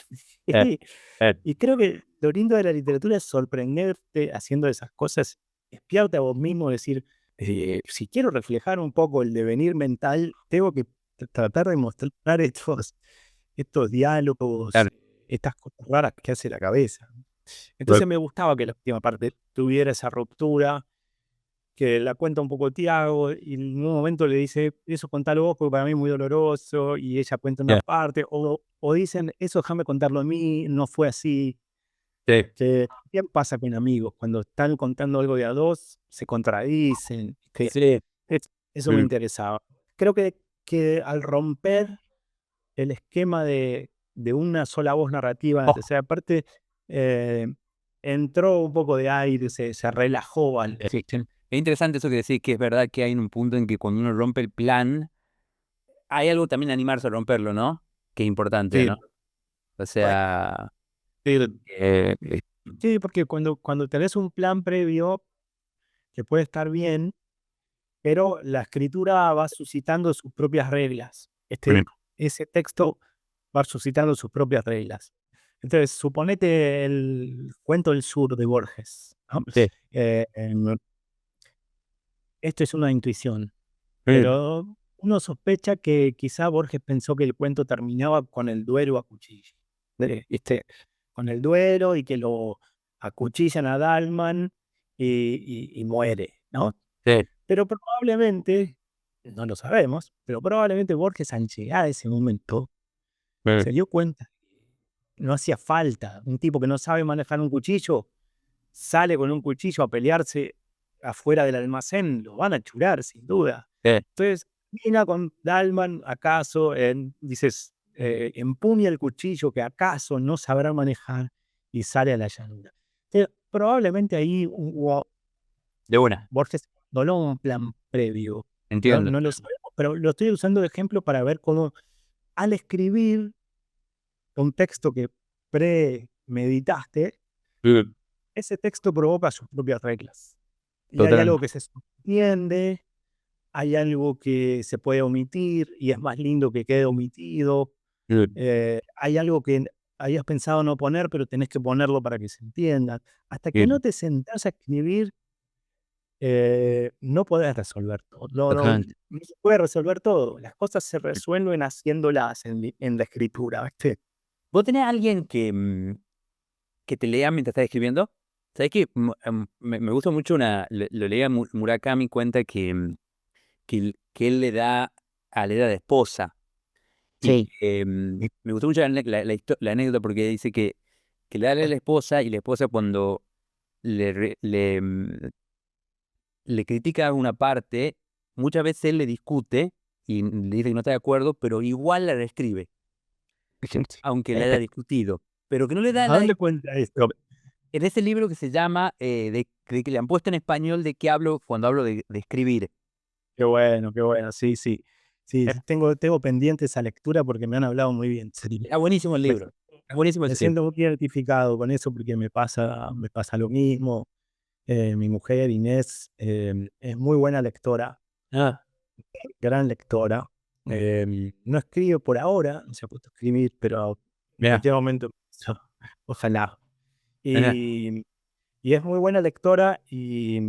Eh, eh, Y creo que lo lindo de la literatura es sorprenderte haciendo esas cosas, espiarte a vos mismo, decir, si quiero reflejar un poco el devenir mental, tengo que tratar de mostrar estos diálogos, claro, estas cosas raras que hace la cabeza. bueno, Entonces me gustaba que la última parte tuviera esa ruptura, que la cuenta un poco Tiago, y en un momento le dice, eso contalo vos porque para mí es muy doloroso, y ella cuenta una ya, parte, o dicen, eso déjame contarlo a mí, no fue así. sí, Que también pasa con amigos, cuando están contando algo de a dos, se contradicen. sí, Eso me mm, interesaba. Creo que al romper el esquema de una sola voz narrativa en la oh, tercera parte, eh, entró un poco de aire, se relajó al sí. Es interesante eso que decís, que es verdad que hay un punto en que cuando uno rompe el plan, hay algo también de animarse a romperlo, ¿no? Que es importante, sí, ¿no? O sea, sí, eh, sí, porque cuando tenés un plan previo que puede estar bien, pero la escritura va suscitando sus propias reglas. mm, Ese texto va suscitando sus propias reglas. Entonces, suponete el cuento del sur de Borges, ¿no? sí, Esto es una intuición, mm, pero uno sospecha que quizá Borges pensó que el cuento terminaba con el duelo a cuchillo. Con el duelo y que lo acuchillan a Dalman y muere, ¿no? sí, Pero probablemente, no lo sabemos, pero probablemente Borges al llegar a ese momento mm, se dio cuenta que no hacía falta. Un tipo que no sabe manejar un cuchillo sale con un cuchillo a pelearse afuera del almacén, lo van a churar sin duda. sí, Entonces, mira con Dalman, acaso, dices, empuña el cuchillo que acaso no sabrá manejar y sale a la llanura. Probablemente ahí hubo de una, Borges no un plan previo, no, entiendo. no lo sabemos, pero lo estoy usando de ejemplo para ver cómo al escribir un texto que premeditaste, Mm, ese texto provoca sus propias reglas. Y hay algo totalmente. que se subentiende, hay algo que se puede omitir y es más lindo que quede omitido, Mm, hay algo que habías pensado no poner, pero tenés que ponerlo para que se entienda. Hasta que no mm, te sentás a escribir, no podés resolver todo. totalmente. No se puede resolver todo. Las cosas se resuelven haciéndolas en la escritura, ¿viste? ¿Vos tenés alguien que te lea mientras estás escribiendo? ¿Sabés qué? Me gusta mucho lo leía Murakami, cuenta que él le da de esposa. Y Sí. que, me gustó mucho la anécdota porque dice que le da a la esposa y la esposa cuando le, re- le, mm, le critica una parte, muchas veces él le discute y le dice que no está de acuerdo, pero igual la reescribe, aunque la haya discutido. Pero que no le da ¿A dónde cuenta esto? en ese libro que se llama, de que le han puesto en español de qué hablo cuando hablo de escribir. Qué bueno, sí, sí. Sí, tengo pendiente esa lectura porque me han hablado muy bien. Sí, Está buenísimo el me libro. Está buenísimo me ese libro. siento muy identificado con eso porque me pasa lo mismo. Mi mujer, Inés, es muy buena lectora, Ah, gran lectora. No escribe por ahora, no se ha puesto a escribir, pero en mira, cualquier momento, ojalá. mira. Y, y es muy buena lectora y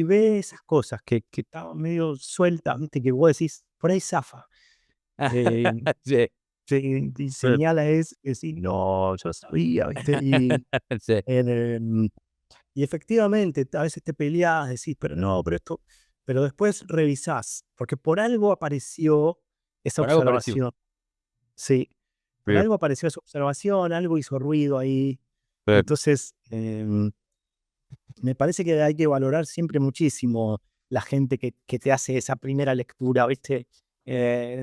ve esas cosas que estaban medio sueltas, ¿viste? Que vos decís, por ahí zafa. Eh, Sí, y señala es que sí, no, yo sabía, ¿viste? sí. Y efectivamente, a veces te peleás, decís, pero no, pero esto, pero después revisás, porque por algo apareció esa Por algo parecido. observación. Sí, por algo apareció esa observación, algo hizo ruido ahí. Entonces, me parece que hay que valorar siempre muchísimo la gente que te hace esa primera lectura, ¿viste?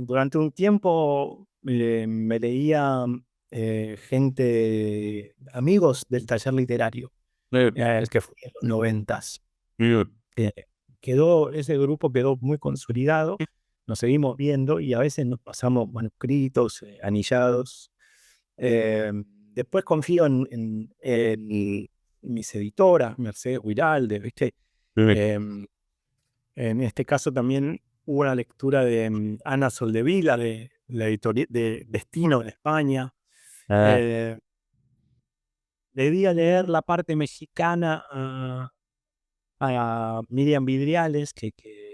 Durante un tiempo me leía gente, amigos del taller literario, que fue en los 90. Eh, ese grupo quedó muy consolidado, nos seguimos viendo y a veces nos pasamos manuscritos, anillados. Después confío en mis editoras, Mercedes Huiralde, ¿viste? Em, en este caso también hubo una lectura de Ana Soldevila, de la editorial de Destino en España. Ah, Eh, Le di a leer la parte mexicana a Miriam Vidriales, que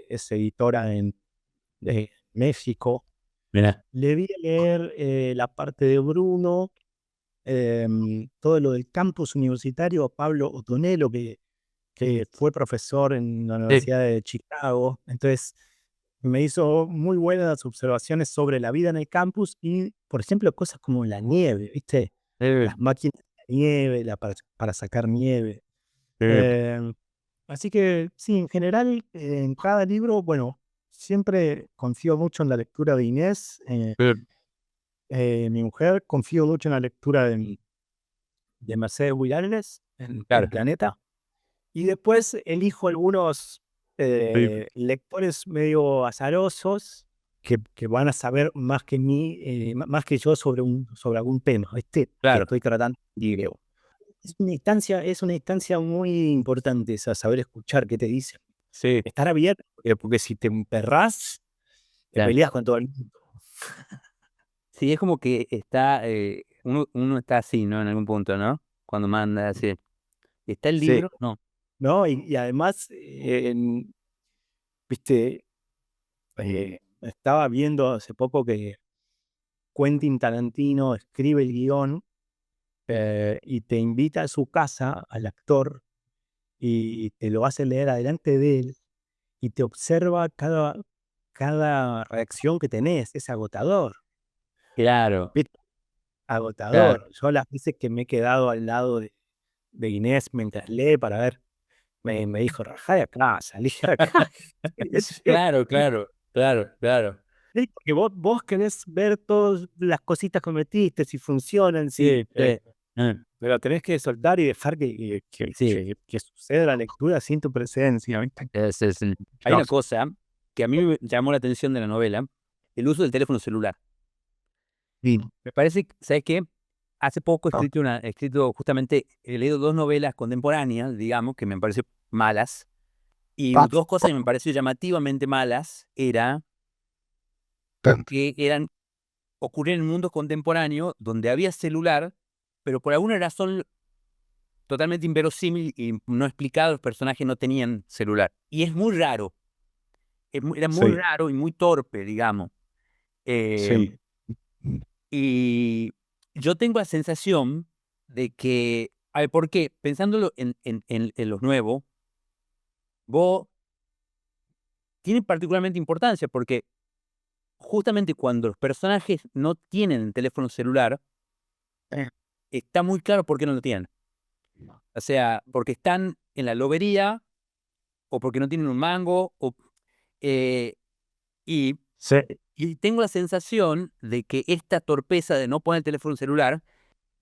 es editora de México. mira. Le di a leer la parte de Bruno, todo lo del campus universitario a Pablo Otonelo, que fue profesor en la Sí, Universidad de Chicago. Entonces, me hizo muy buenas observaciones sobre la vida en el campus y, por ejemplo, cosas como la nieve, ¿viste? sí, Las máquinas de nieve, para sacar nieve. sí, Em, Así que sí, en general, en cada libro, bueno, siempre confío mucho en la lectura de Inés, sí, mi mujer, confío mucho en la lectura de Mercedes Wilales, en claro. Planeta, y después elijo algunos Sí, lectores medio azarosos que van a saber más que mí, más que yo sobre algún tema, que claro. estoy tratando de libro. Es una instancia muy importante esa, saber escuchar qué te dicen. Sí, Estar abierto, porque si te emperrás, te claro. peleas con todo el mundo. Sí, es como que está, uno está así, ¿no? En algún punto, ¿no? Cuando manda así. ¿Está el Sí, libro? No. ¿no? Y además, viste, estaba viendo hace poco que Quentin Tarantino escribe el guión y te invita a su casa, al actor, y te lo hace leer adelante de él y te observa cada reacción que tenés. Es agotador, Claro, ¿viste? claro. Agotador. Yo las veces que me he quedado al lado de Inés mientras lee para ver, me dijo, rajá de acá, salí de acá. Claro, claro, claro, claro. Sí, porque vos querés ver todas las cositas que metiste, si funcionan, Sí, sí. pero tenés que soltar y dejar Sí, que suceda la lectura sin tu presencia, ¿viste? es hay una Dios. cosa que a mí me llamó la atención de la novela, el uso del teléfono celular. Sí. Me parece, ¿sabes qué? Hace poco Ah, he escrito justamente, he leído 2 novelas contemporáneas, digamos, que me han parecido malas, y ah, 2 cosas que me pareció llamativamente malas era que ocurrían en un mundo contemporáneo donde había celular, pero por alguna razón totalmente inverosímil y no explicado, los personajes no tenían celular. Y es muy raro, era muy sí, raro y muy torpe, digamos. sí. Y yo tengo la sensación de que, a ver, ¿por qué? Pensándolo en los nuevos, vos tiene particularmente importancia porque justamente cuando los personajes no tienen teléfono celular, está muy claro por qué no lo tienen. O sea, porque están en la lobería o porque no tienen un mango, eh, y, Sí, y tengo la sensación de que esta torpeza de no poner el teléfono celular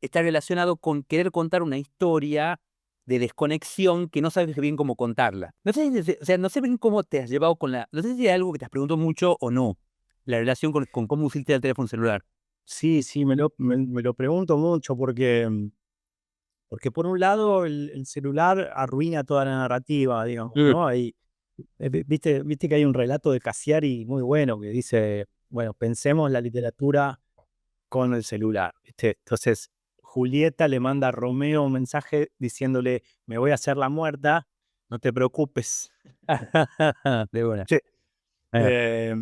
está relacionado con querer contar una historia de desconexión que no sabes bien cómo contarla. No sé, o sea, no sé bien cómo te has llevado con la... No sé si hay algo que te has preguntado mucho o no, la relación con cómo usiste el teléfono celular. Sí, sí, me lo pregunto mucho porque por un lado el celular arruina toda la narrativa, digamos, Mm. ¿no? Viste que hay un relato de Cassiari muy bueno que dice, bueno, pensemos la literatura con el celular, ¿viste? Entonces, Julieta le manda a Romeo un mensaje diciéndole, me voy a hacer la muerta, no te preocupes. De buena. Che, eh,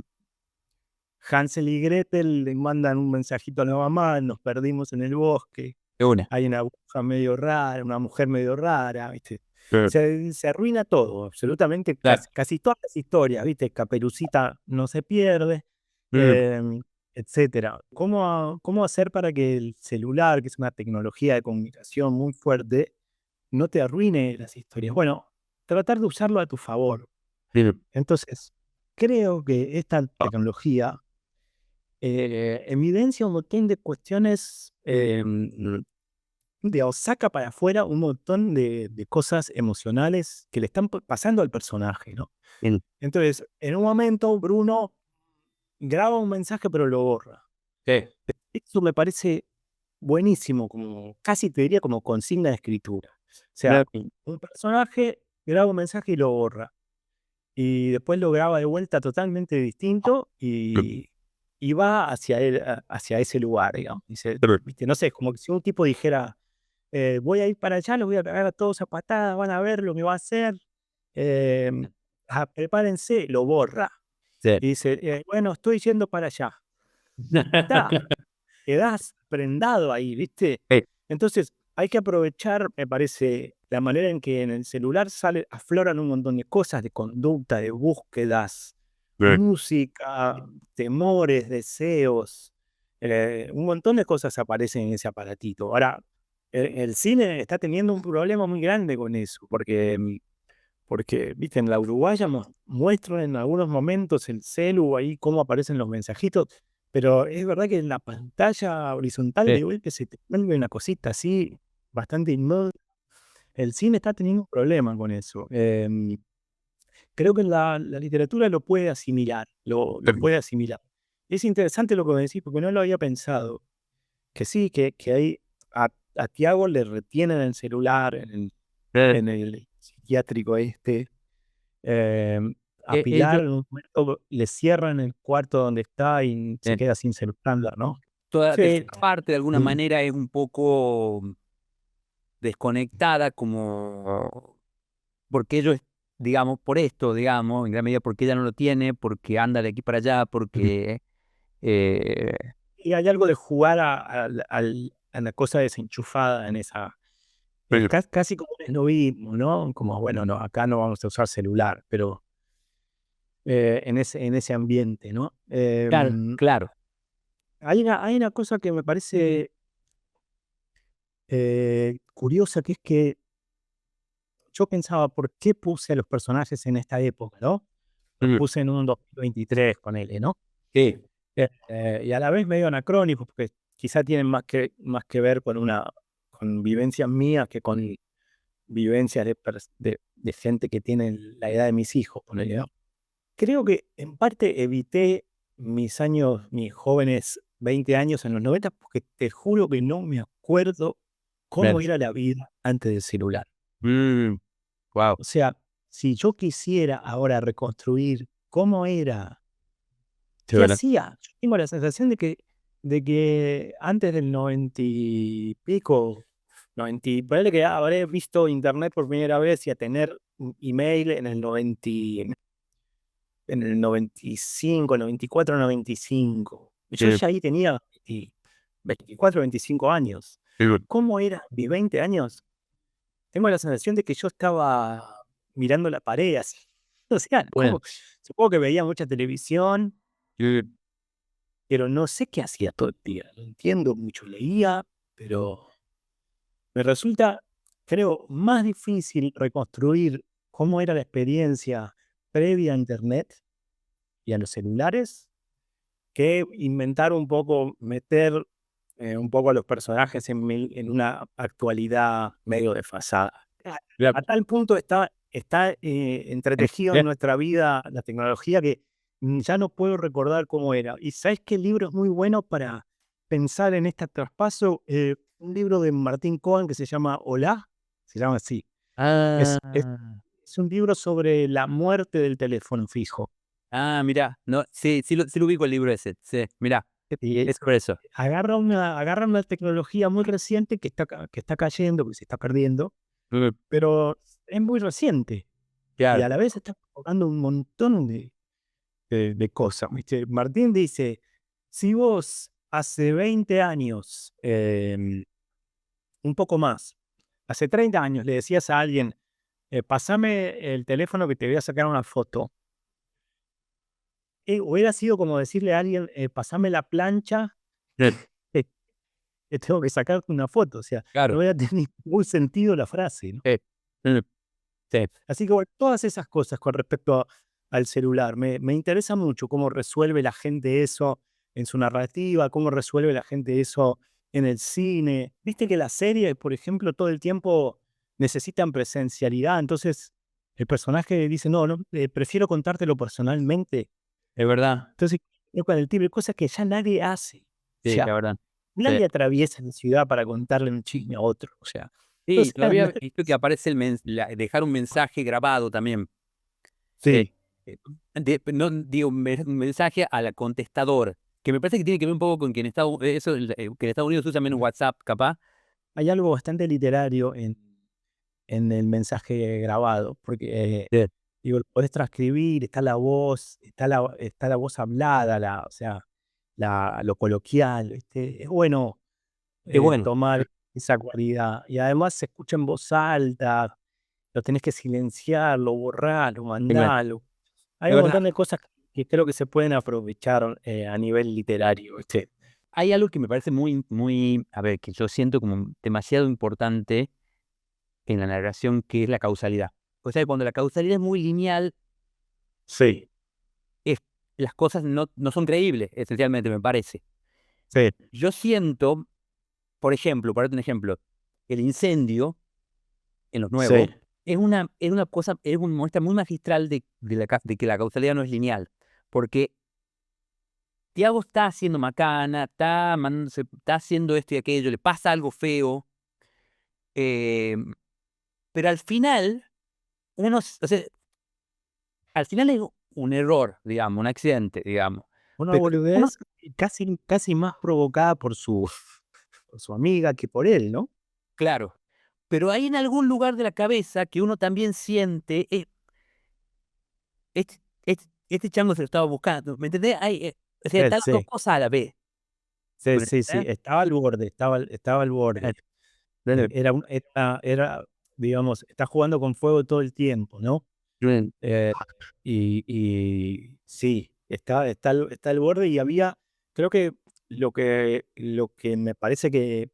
Hansel y Gretel le mandan un mensajito a la mamá, nos perdimos en el bosque, De una. hay una bruja medio rara, una mujer medio rara, ¿viste? Se arruina todo, absolutamente, Claro. casi todas las historias, ¿viste? Caperucita no se pierde, Mm. etcétera. ¿Cómo hacer para que el celular, que es una tecnología de comunicación muy fuerte, no te arruine las historias? Bueno, tratar de usarlo a tu favor. Mm. Entonces, creo que esta tecnología evidencia un montón de cuestiones, digamos, saca para afuera un montón de cosas emocionales que le están pasando al personaje, ¿no? Mm. Entonces, en un momento, Bruno graba un mensaje, pero lo borra. Sí. Eso me parece buenísimo, como casi te diría como consigna de escritura. O sea, Claro. un personaje graba un mensaje y lo borra. Y después lo graba de vuelta totalmente distinto y va hacia él, hacia ese lugar, digamos. Dice, viste, no sé, como que si un tipo dijera, voy a ir para allá, los voy a cagar a todos a patadas, van a ver lo que va a hacer, prepárense, lo borra. Sí. Y dice, bueno, estoy yendo para allá. Está, quedás prendado ahí, ¿viste? Sí. Entonces, hay que aprovechar, me parece, la manera en que en el celular afloran un montón de cosas, de conducta, de búsquedas, música, temores, deseos, un montón de cosas aparecen en ese aparatito. Ahora, el cine está teniendo un problema muy grande con eso, porque viste, en la Uruguaya muestran en algunos momentos el celu ahí, cómo aparecen los mensajitos, pero es verdad que en la pantalla horizontal Sí. de golpe se te vuelve una cosita así, bastante inmóvil. El cine está teniendo un problema con eso. Creo que la literatura lo puede asimilar, lo puede asimilar. Es interesante lo que me decís, porque no lo había pensado. Que sí, que ahí a Tiago le retienen el celular en el psiquiátrico este. A Pilar Ellos, en un momento le cierran el cuarto donde está y se queda sin celular, ¿no? toda la Sí. tercera parte de alguna Mm. manera es un poco desconectada, como porque ellos, digamos, por esto, digamos, en gran medida porque ella no lo tiene, porque anda de aquí para allá, porque eh, Y hay algo de jugar a la cosa desenchufada en esa. Casi como un esnovismo, ¿no? Como, bueno, no, acá no vamos a usar celular, pero en ese ambiente, ¿no? claro, claro. Hay una cosa que me parece curiosa, que es que yo pensaba, ¿por qué puse a los personajes en esta época, no? Los Mm. puse en un 2023, ponele, ¿no? Sí. Y a la vez medio anacrónicos, porque quizá tienen más que ver con vivencias mías que con vivencias de gente que tiene la edad de mis hijos, ponele, ¿no? Creo que en parte evité mis jóvenes 20 años en los 90, porque te juro que no me acuerdo cómo Claro. era la vida antes del celular. Wow. O sea, si yo quisiera ahora reconstruir cómo era, Sí, qué ¿verdad? hacía, yo tengo la sensación de que antes del 90 y pico, 90, ponele que habré visto internet por primera vez y a tener un email en el 95, 94, 95. Yo Sí, ya ahí tenía 24, 25 años. sí, bueno. ¿Cómo era mis 20 años? Tengo la sensación de que yo estaba mirando la pared así. O sea, Bueno, supongo que veía mucha televisión, sí, pero no sé qué hacía todo el día. No entiendo mucho, leía, pero me resulta, creo, más difícil reconstruir cómo era la experiencia previa a Internet y a los celulares que inventar un poco, meter un poco a los personajes en una actualidad medio desfasada. A tal punto está entretejido en nuestra vida la tecnología que ya no puedo recordar cómo era. ¿Y sabes qué libro es muy bueno para pensar en este traspaso? Un libro de Martín Cohen que se llama Hola, se llama así. Es, es, Ah, es un libro sobre la muerte del teléfono fijo. mirá, no, sí lo ubico el libro ese, sí, mirá, Y es sobre eso. agarra una tecnología muy reciente que está cayendo, que se está perdiendo, Mm, pero es muy reciente y claro, a la vez está provocando un montón de cosas, ¿viste? Martín dice, si vos hace 20 años, un poco más, hace 30 años le decías a alguien, pasame el teléfono que te voy a sacar una foto, hubiera sido como decirle a alguien, pasame la plancha eh, que tengo que sacarte una foto, o sea, no claro, hubiera tenido ningún sentido la frase, ¿no? sí, mm, sí, Así que bueno, todas esas cosas con respecto al celular, me interesa mucho cómo resuelve la gente eso en su narrativa, cómo resuelve la gente eso en el cine. Viste que las series, por ejemplo, todo el tiempo necesitan presencialidad, entonces el personaje dice, no, no, prefiero contártelo personalmente. es verdad, Entonces, con el timbre, cosas que ya nadie hace. O sí, sea, es verdad. Sí. nadie atraviesa la ciudad para contarle un chisme a otro. O sea, Sí, entonces, lo había visto que aparece dejar un mensaje grabado también. sí, Eh, no digo un mensaje al contestador, que me parece que tiene que ver un poco con que que en Estados Unidos usan menos WhatsApp, capaz. hay algo bastante literario en el mensaje grabado, porque Sí. digo, lo podés transcribir, está la voz, está la voz hablada, o sea, lo coloquial, ¿viste? Es bueno Qué bueno. tomar esa cualidad. Y además se escucha en voz alta, lo tenés que silenciarlo, borrarlo, Es mandarlo. Hay un verdad. montón de cosas que creo que se pueden aprovechar a nivel literario, ¿viste? Hay algo que me parece muy, a ver, que yo siento como demasiado importante en la narración, que es la causalidad. O sea, cuando la causalidad es muy lineal, Sí, es, las cosas no son creíbles, esencialmente, me parece. sí, Yo siento, por ejemplo, para darte un ejemplo, el incendio en los sí, nuevos es una cosa, es una muestra muy magistral de que la causalidad no es lineal. Porque Tiago está haciendo macana, está haciendo esto y aquello, le pasa algo feo, eh, pero al final, o sea, al final es un error, digamos, un accidente, digamos. una Pero uno, boludez casi más provocada por su amiga que por él, ¿no? claro, pero hay en algún lugar de la cabeza que uno también siente, este chango se lo estaba buscando, ¿me entendés? O sea, están las dos Sí, cosas a la vez, sí, ¿me sí, sí, entendés? estaba al borde, estaba al borde. Claro. Digamos, está jugando con fuego todo el tiempo, ¿no? Bien. Eh, y sí, está al borde y creo que lo que me parece que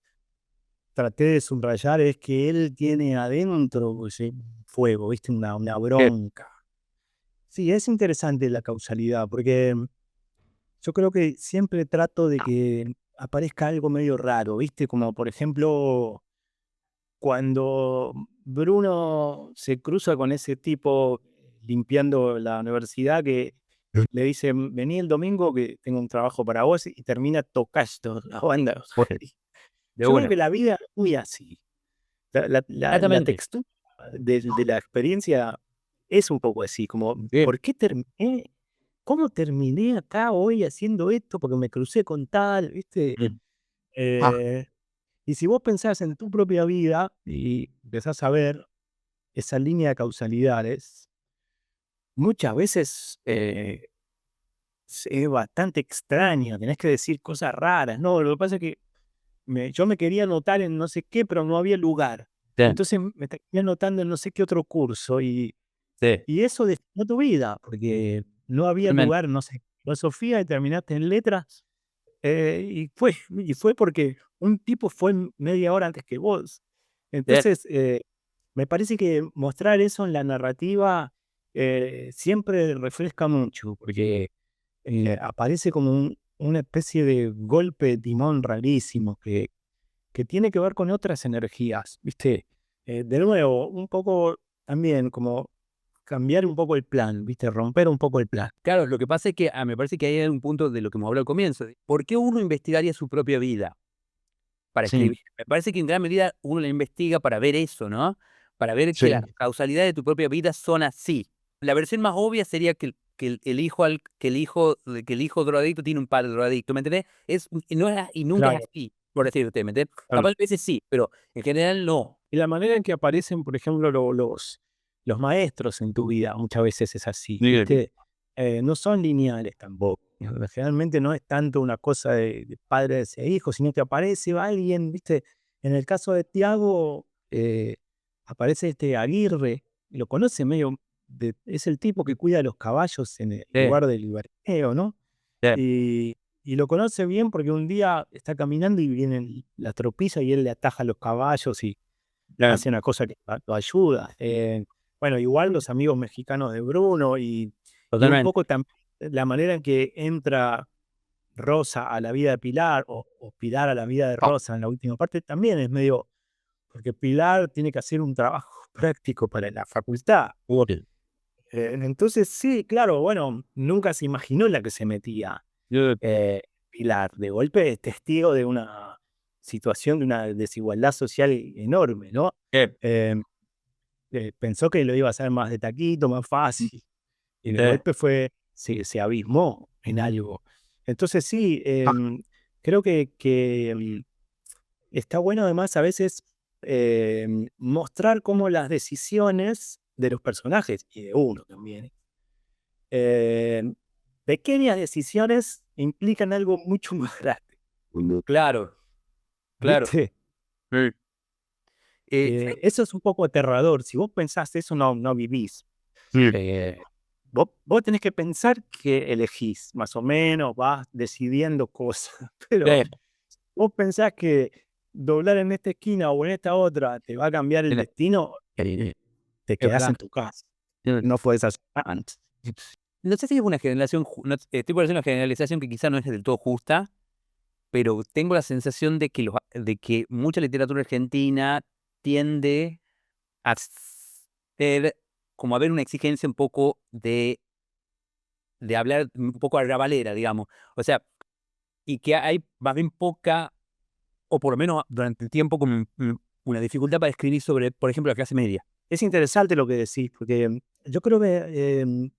traté de subrayar es que él tiene adentro ese fuego, ¿viste? Una bronca. Sí, es interesante la causalidad, porque yo creo que siempre trato de que aparezca algo medio raro, ¿viste? Como por ejemplo, cuando Bruno se cruza con ese tipo limpiando la universidad que le dice, vení el domingo que tengo un trabajo para vos y termina tocando la banda. Bueno, de Yo creo una. que la vida es muy así. La Exactamente. textura de la experiencia es un poco así, como, Bien. ¿por qué terminé? ¿Cómo terminé acá hoy haciendo esto? Porque me crucé con tal, ¿viste? Mm. Eh, y si vos pensás en tu propia vida y empezás a ver esa línea de causalidades, muchas veces es bastante extraño, tenés que decir cosas raras, ¿no? Lo que pasa es que yo me quería anotar en no sé qué, pero no había lugar. Sí, Entonces me terminé anotando en no sé qué otro curso sí, y eso definió tu vida, porque no había totalmente. lugar, no sé, filosofía y terminaste en letras. Y fue porque un tipo fue media hora antes que vos. Sí, Entonces, me parece que mostrar eso en la narrativa siempre refresca mucho, porque aparece como una especie de golpe de timón rarísimo que tiene que ver con otras energías, ¿viste? De nuevo, un poco también como cambiar un poco el plan, ¿viste? Romper un poco el plan. Claro, lo que pasa es que me parece que ahí hay un punto de lo que hemos hablado al comienzo. ¿Por qué uno investigaría su propia vida para Sí, escribir? Me parece que en gran medida uno la investiga para ver eso, ¿no? Para ver que las sí, causalidades de tu propia vida son así. La versión más obvia sería que el hijo drogadicto tiene un padre drogadicto, ¿me entendés? No es, y nunca es claro, así, por decirte, ¿me entendés? claro. Capaz a veces sí, pero en general no. Y la manera en que aparecen, por ejemplo, los maestros en tu vida, muchas veces es así, ¿viste? No son lineales tampoco. Generalmente no es tanto una cosa de padre hacia hijo, sino que aparece alguien, ¿viste? En el caso de Tiago, aparece este Aguirre, lo conoce medio, es el tipo que cuida a los caballos en el Sí, lugar del berqueo, ¿no? sí, Y lo conoce bien porque un día está caminando y viene la tropilla y él le ataja a los caballos y hace una cosa que lo ayuda. Bueno, igual los amigos mexicanos de Bruno y un totalmente. poco la manera en que entra Rosa a la vida de Pilar o Pilar a la vida de Rosa en la última parte también es medio, porque Pilar tiene que hacer un trabajo práctico para la facultad. Entonces, sí, claro, bueno, nunca se imaginó en la que se metía Pilar. De golpe es testigo de una situación, de una desigualdad social enorme, ¿no? Eh, Pensó que lo iba a hacer más de taquito, más fácil, y de golpe se abismó en algo. Entonces sí, creo que está bueno además a veces mostrar cómo las decisiones de los personajes, y de uno también, eh, pequeñas decisiones implican algo mucho más grande, Claro, claro. ¿viste? Sí. Eso es un poco aterrador. Si vos pensás eso, no vivís. Sí. Vos tenés que pensar que elegís, más o menos, vas decidiendo cosas, pero Sí. vos pensás que doblar en esta esquina o en esta otra te va a cambiar el destino, te Es quedás verdad. en tu casa. Sí. No podés hacer antes. No sé si es una generación, estoy por hacer una generalización que quizá no es del todo justa, pero tengo la sensación de que mucha literatura argentina tiende a ser, como a ver una exigencia un poco de hablar un poco arrabalera, digamos. O sea, y que hay más bien poca, o por lo menos durante el tiempo, como una dificultad para escribir sobre, por ejemplo, la clase media. Es interesante lo que decís, porque yo creo que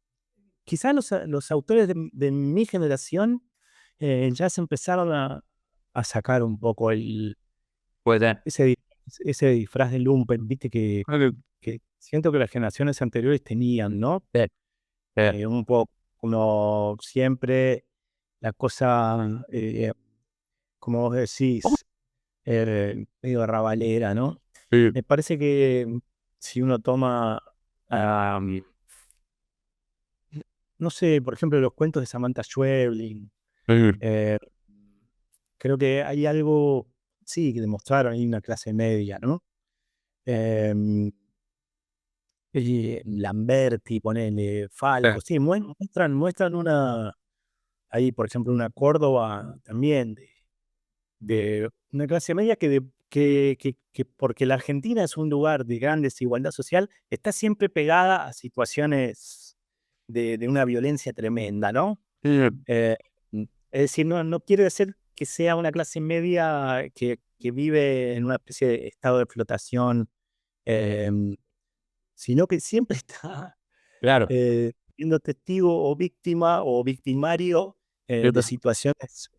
quizás los autores de mi generación ya se empezaron a sacar un poco Puede ser. ese disfraz de lumpen, viste, que siento que las generaciones anteriores tenían, ¿no? Sí, sí. Un poco, como siempre, la cosa, como vos decís, medio rabalera, ¿no? Sí, Me parece que si uno toma, ah, no sé, por ejemplo, los cuentos de Samantha Schweblin, sí. eh, creo que hay algo, sí, que demostraron ahí una clase media, ¿no? Em, y Lamberti, ponele, Falco, sí, muestran una, ahí, por ejemplo, una Córdoba también de una clase media que porque la Argentina es un lugar de gran desigualdad social, está siempre pegada a situaciones de una violencia tremenda, ¿no? Sí. Eh, es decir, no quiere decir que sea una clase media que vive en una especie de estado de explotación, em, sino que siempre está Claro. siendo testigo o víctima o victimario de situaciones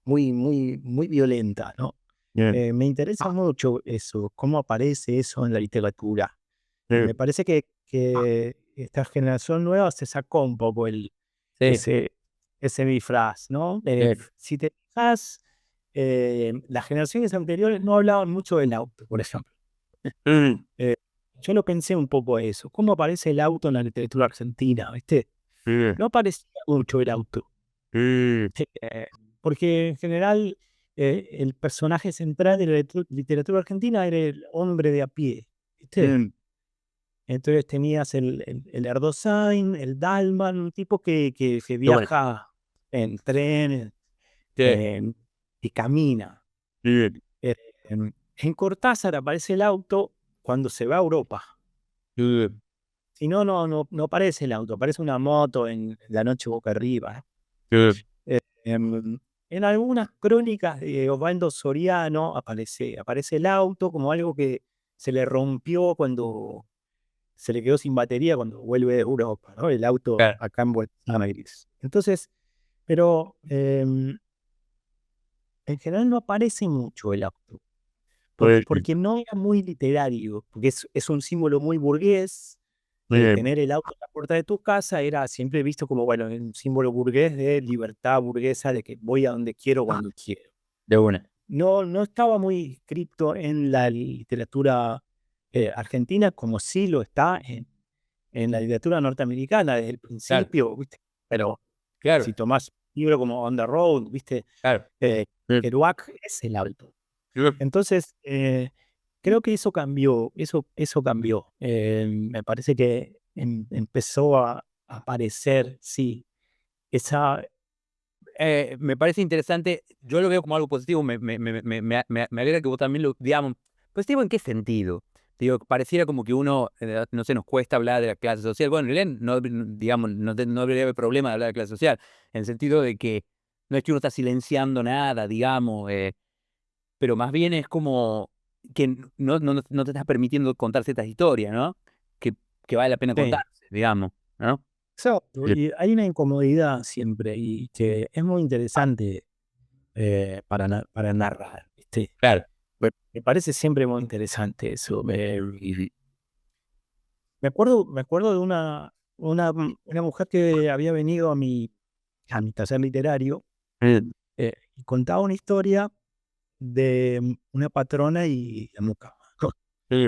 muy violentas, ¿no? Bien. Me interesa mucho eso, cómo aparece eso en la literatura. Y Sí, me parece que esta generación nueva se sacó un poco sí, ese, ese disfraz, ¿no? sí. Si te fijas, las generaciones anteriores no hablaban mucho del auto, por ejemplo. Mm, Eh, yo lo pensé un poco eso. ¿Cómo aparece el auto en la literatura argentina? ¿Viste? sí, No aparecía mucho el auto. sí, Eh, Porque en general el personaje central de la literatura argentina era el hombre de a pie. ¿Viste? mm, Entonces tenías el Erdosín, el Dalman, un tipo que qué bueno. viaja en tren, Sí. y camina. Sí. En Cortázar aparece el auto cuando se va a Europa. Sí. Si no, no aparece el auto, aparece una moto en La noche boca arriba. Sí. En algunas crónicas de Osvaldo Soriano aparece el auto como algo que se le rompió cuando se le quedó sin batería cuando vuelve de Europa, ¿no? El auto Claro. acá en Buenos Aires. Entonces, pero en general no aparece mucho el auto, Pues, porque no era muy literario, porque es un símbolo muy burgués. bien, Tener el auto en la puerta de tu casa era siempre visto como, bueno, un símbolo burgués de libertad burguesa, de que voy a donde quiero, cuando quiero. de una. No estaba muy inscripto en la literatura argentina, como sí lo está en la literatura norteamericana desde el Claro, principio, ¿viste? Pero claro, si tomás un libro como On the Road, ¿viste? claro. Kerouac es el auto. Sí. Entonces, creo que eso cambió, eso cambió. Me parece que empezó a aparecer, sí, esa... Me parece interesante, yo lo veo como algo positivo, me alegra que vos también lo, digamos, positivo en qué sentido. Digo, pareciera como que uno, no sé, nos cuesta hablar de la clase social. Bueno, en realidad, no, digamos, no debería haber problema de hablar de clase social, en el sentido de que no es que uno está silenciando nada, digamos, pero más bien es como que no te estás permitiendo contar ciertas historias, ¿no? Que, que vale la pena Sí, contarse, digamos, ¿no? exacto. Sí. Y hay una incomodidad siempre y que es muy interesante para narrar, ¿viste? Claro. Me parece siempre muy interesante eso. Me acuerdo de una mujer que había venido a mi taller literario y contaba una historia de una patrona y la mucama. Sí.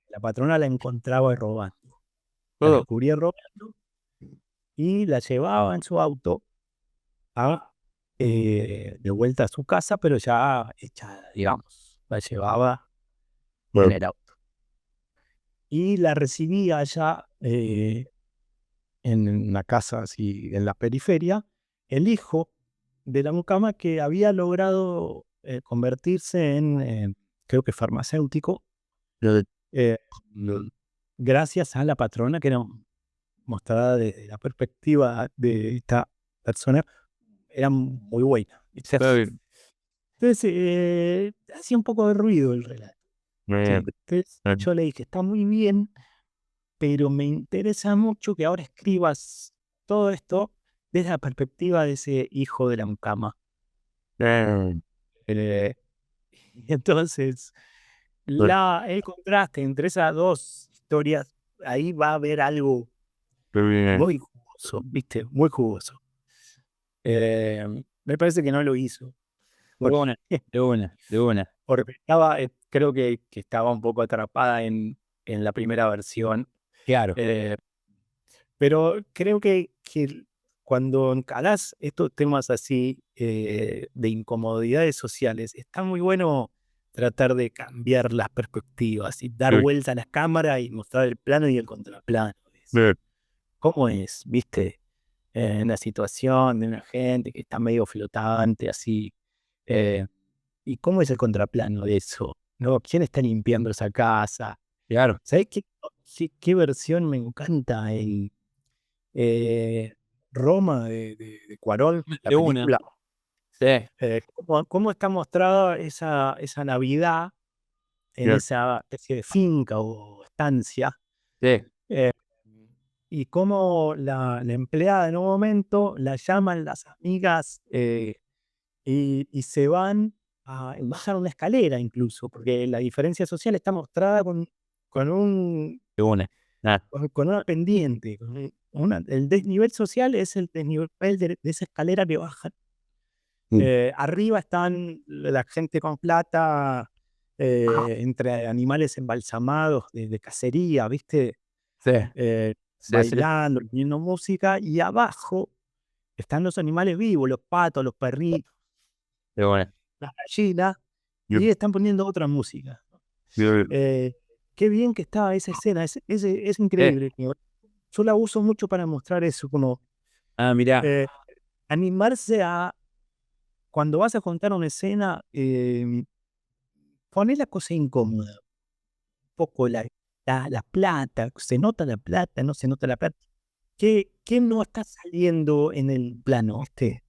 La patrona la encontraba robando, la Todo. descubría robando y la llevaba en su auto de vuelta a su casa, pero ya echada, digamos. La llevaba en Bueno. el auto. Y la recibía allá en una casa así en la periferia, el hijo de la mucama que había logrado convertirse en, creo que farmacéutico, eh, mm, gracias a la patrona que era mostrada desde la perspectiva de esta persona, era muy buena. ¿Viste? Está bien. Entonces, hacía un poco de ruido el relato. Bien. Sí. Entonces, yo le dije, está muy bien, pero me interesa mucho que ahora escribas todo esto desde la perspectiva de ese hijo de la mucama. Bien. Eh, entonces, el contraste entre esas dos historias, ahí va a haber algo Bien. muy jugoso, ¿viste? Muy jugoso. Me parece que no lo hizo. De Porque, una, de una, de una. porque estaba, creo que estaba un poco atrapada en la primera versión. Claro, Eh, Pero creo que cuando encarás estos temas así de incomodidades sociales, está muy bueno tratar de cambiar las perspectivas y dar sí, vuelta a la cámara y mostrar el plano y el contraplano. bien, ¿Cómo es, viste? En la situación de una gente que está medio flotante, así. eh, ¿Y cómo es el contraplano de eso? ¿No? ¿Quién está limpiando esa casa? claro, ¿Sabés qué versión me encanta? Eh, Roma de Cuarón, la de una, película. sí, Cómo está mostrada esa Navidad en ya, esa especie de finca o estancia, sí, eh, y cómo la empleada en un momento la llaman las amigas y se bajan una escalera incluso, porque la diferencia social está mostrada con un de una, nada, con una pendiente. El desnivel social es el desnivel de esa escalera que bajan. Arriba están la gente con plata, entre animales embalsamados de cacería, ¿viste? sí, sí, sí, Bailando, poniendo música. Y abajo están los animales vivos, los patos, los perritos, de una, las gallinas, yo, y están poniendo otra música. yo, Eh, Qué bien que estaba esa escena, es sí, increíble. Yo la uso mucho para mostrar eso, como mira, eh, animarse a, cuando vas a contar una escena, poner la cosa incómoda. Un poco la plata, se nota la plata, no se nota la plata. ¿Qué no está saliendo en el plano? ¿Viste?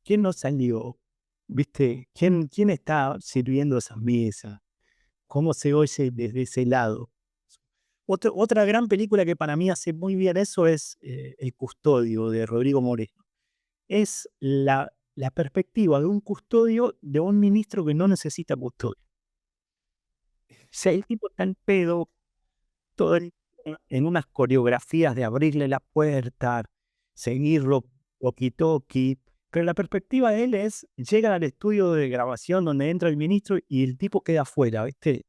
¿Quién no salió? ¿Viste? ¿Quién está sirviendo esas mesas? ¿Cómo se oye desde ese lado? Otra gran película que para mí hace muy bien eso es El Custodio, de Rodrigo Moreno. Es la perspectiva de un custodio de un ministro que no necesita custodio. O sea, el tipo está en pedo todo en unas coreografías de abrirle la puerta, seguirlo walkie-talkie, pero la perspectiva de él es, llegan al estudio de grabación donde entra el ministro y el tipo queda afuera, ¿viste?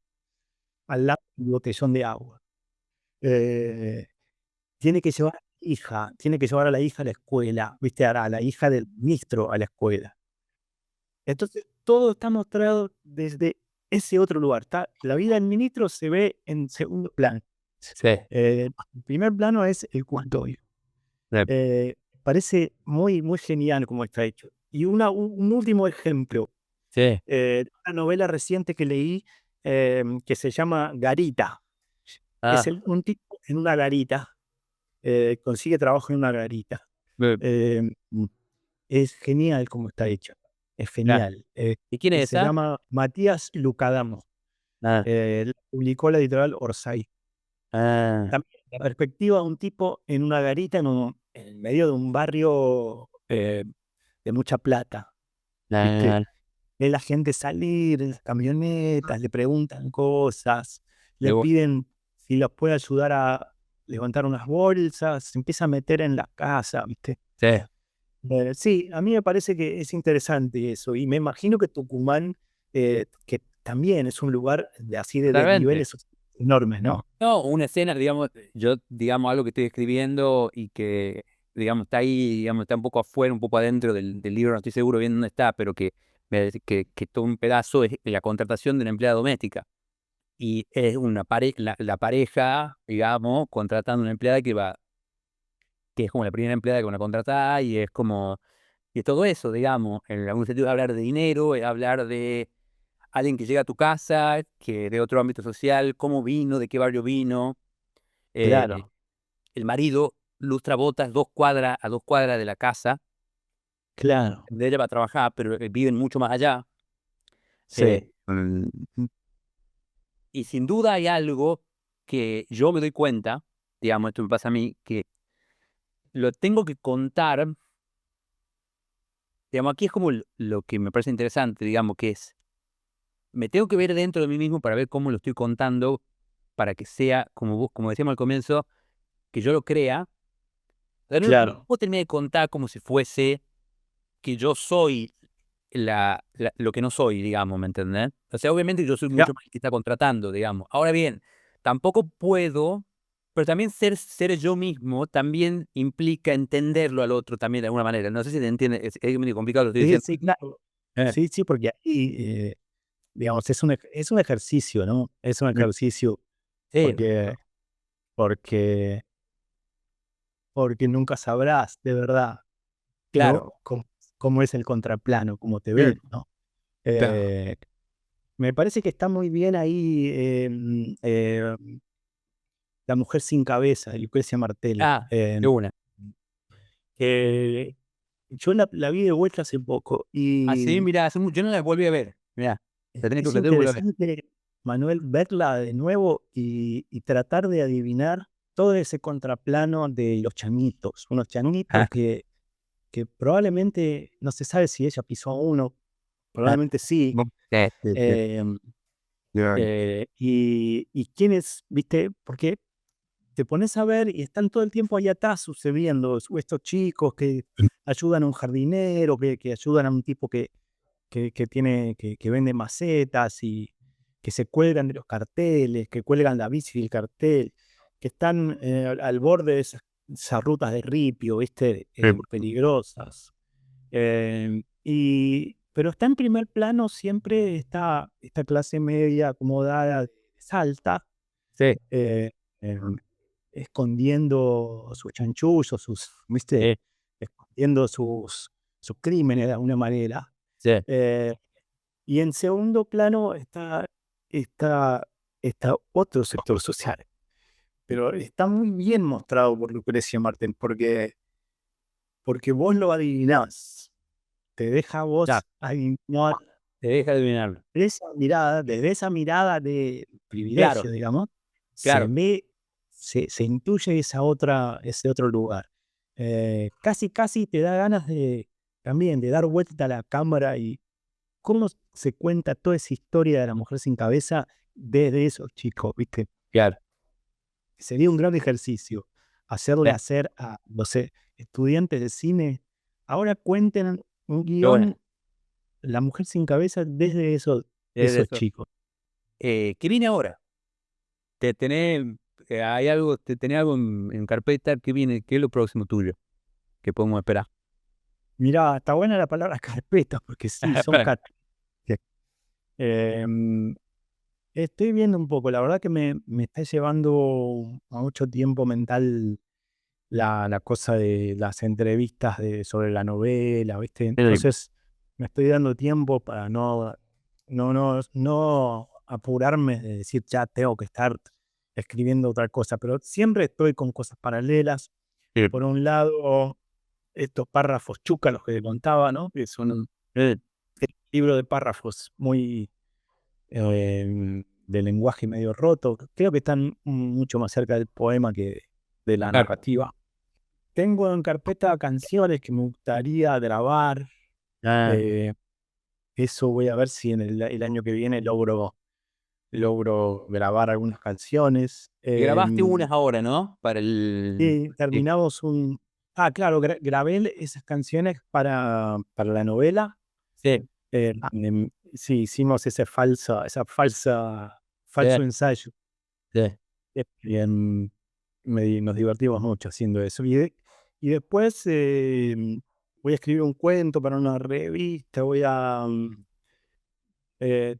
Al lado del botellón de agua. Eh, tiene que llevar tiene que llevar a la hija a la escuela, ¿viste? A la hija del ministro a la escuela. Entonces, todo está mostrado desde ese otro lugar. La vida del ministro se ve en segundo plano. Sí. El primer plano es el custodio. Parece muy, muy genial como está hecho. Y un último ejemplo. Sí. Una novela reciente que leí que se llama Garita. Es un tipo en una garita. Consigue trabajo en una garita. Es genial como está hecho. Es genial. ¿Y quién es Se esa? llama Matías Lucadamo. La publicó la editorial Orsay. También la perspectiva de un tipo en una garita en el medio de un barrio de mucha plata. ¿Viste? Ve la gente salir en las camionetas, le preguntan cosas, le piden si los puede ayudar a levantar unas bolsas, se empieza a meter en la casa, ¿viste? Sí. Sí, a mí me parece que es interesante eso, y me imagino que Tucumán, que también es un lugar así de Totalmente. niveles enormes, ¿no? No, una escena, digamos, yo, digamos, algo que estoy escribiendo y que, digamos, está ahí, digamos, está un poco afuera, un poco adentro del libro, no estoy seguro bien dónde está, pero que todo un pedazo es la contratación de una empleada doméstica. Y es la pareja, digamos, contratando una empleada que es como la primera empleada que van a contratar y es como, y es todo eso, digamos, en algún sentido es hablar de dinero, es hablar de alguien que llega a tu casa, que de otro ámbito social, cómo vino, de qué barrio vino. Claro, El marido lustra botas a 2 cuadras de la casa claro, de ella para trabajar, pero viven mucho más allá. sí, Mm, y sin duda hay algo que yo me doy cuenta, digamos, esto me pasa a mí, que lo tengo que contar, digamos, aquí es como lo que me parece interesante, digamos, que es, me tengo que ver dentro de mí mismo para ver cómo lo estoy contando, para que sea, como decíamos al comienzo, que yo lo crea. Pero no claro. puedo terminar de contar como si fuese que yo soy lo que no soy, digamos, ¿me entendés? O sea, obviamente yo soy Ya, mucho más el que está contratando, digamos. Ahora bien, tampoco puedo, pero también ser yo mismo también implica entenderlo al otro también de alguna manera. No sé si te entiendes, es medio complicado lo que estoy sí, diciendo. sí, claro. Eh, Sí, sí, porque ahí, digamos, es un ejercicio, ¿no? Es un mm, ejercicio sí, porque, porque, porque nunca sabrás de verdad, ¿no? claro. Cómo es el contraplano, cómo te Mm, ven, ¿no? claro. Eh, Me parece que está muy bien ahí La mujer sin cabeza, de Lucrecia Martel. Ah, de una. Que yo la vi de vuelta hace poco Así, y mira, yo no la volví a ver. Mira, es la tengo que volver a ver. interesante, Manuel, verla de nuevo y tratar de adivinar todo ese contraplano de los changuitos. Unos changuitos Ah, que probablemente no se sabe si ella pisó a uno, ah, probablemente sí. sí. em, y quiénes, viste, porque te pones a ver y están todo el tiempo ahí atrás sucediendo, estos chicos que ayudan a un jardinero, que ayudan a un tipo que vende macetas y que se cuelgan de los carteles, que cuelgan la bici del cartel, que están al borde de esas rutas de ripio, ¿viste? Peligrosas. Pero está en primer plano siempre esta clase media acomodada de Salta, Sí, eh, escondiendo sus chanchullos, ¿viste? escondiendo sus crímenes de alguna manera. Sí. Y en segundo plano está otro sector social. Pero está muy bien mostrado por Lucrecia Martel, porque vos lo adivinás. Te deja a vos Ya, adivinar te deja adivinarlo. desde esa mirada de Claro, privilegio, digamos, se claro. ve, se intuye ese otro lugar. Casi te da ganas también de dar vuelta a la cámara y cómo se cuenta toda esa historia de la mujer sin cabeza desde esos chicos, ¿viste? Claro. Sería un gran ejercicio hacerle Sí. hacer a, no sé, estudiantes de cine, ahora cuenten un Qué bueno. guión, La mujer sin cabeza, desde Desde esos eso. chicos. ¿Qué viene ahora? ¿Hay algo, tenés algo en carpeta? ¿Qué viene? ¿Qué es lo próximo tuyo? ¿Qué podemos esperar? Mirá, está buena la palabra carpeta, porque sí, son Espera. carpetas. Estoy viendo un poco, la verdad que me está llevando a mucho tiempo mental la cosa de las entrevistas sobre la novela, ¿viste? Entonces me estoy dando tiempo para no apurarme de decir ya tengo que estar escribiendo otra cosa, pero siempre estoy con cosas paralelas. Sí. Por un lado, estos párrafos chuca, los que te contaba, ¿no? Que son un libro de párrafos muy de lenguaje medio roto. Creo que están mucho más cerca del poema que de la Claro. narrativa. Tengo en carpeta canciones que me gustaría grabar. Ah, Eso voy a ver si en el año que viene logro grabar algunas canciones. grabaste unas ahora, ¿no? Para el... Y Sí. terminamos claro, grabé esas canciones para la novela. Sí. Sí, hicimos Sí. falso ensayo. Sí. Bien, nos divertimos mucho haciendo eso. Y después voy a escribir un cuento para una revista.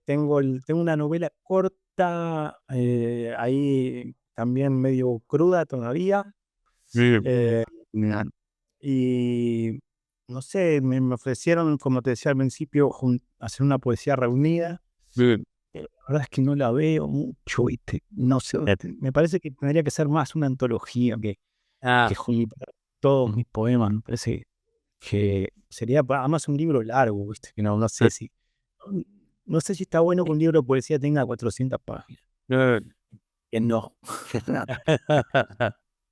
Tengo una novela corta ahí también medio cruda todavía. Sí. eh, y no sé, me ofrecieron, como te decía al principio, hacer una poesía reunida. Sí. La verdad es que no la veo mucho, ¿viste? No sé, me parece que tendría que ser más una antología que Ah, juntar todos mis poemas. Me parece que sería además un libro largo, ¿viste? Que no sé si está bueno que un libro de poesía tenga 400 páginas. Que no. de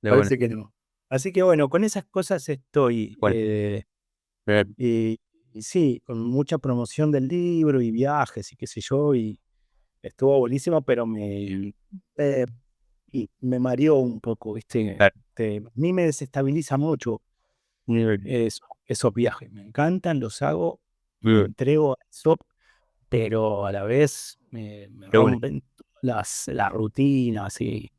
bueno. Parece que no. Así que bueno, con esas cosas estoy. Bueno. Y sí, con mucha promoción del libro y viajes y qué sé yo. Y estuvo buenísimo, pero eh, me mareó un poco, ¿viste? A mí me desestabiliza mucho esos viajes. Me encantan, los hago, me entrego a eso, pero a la vez me De bueno. rompen las rutinas y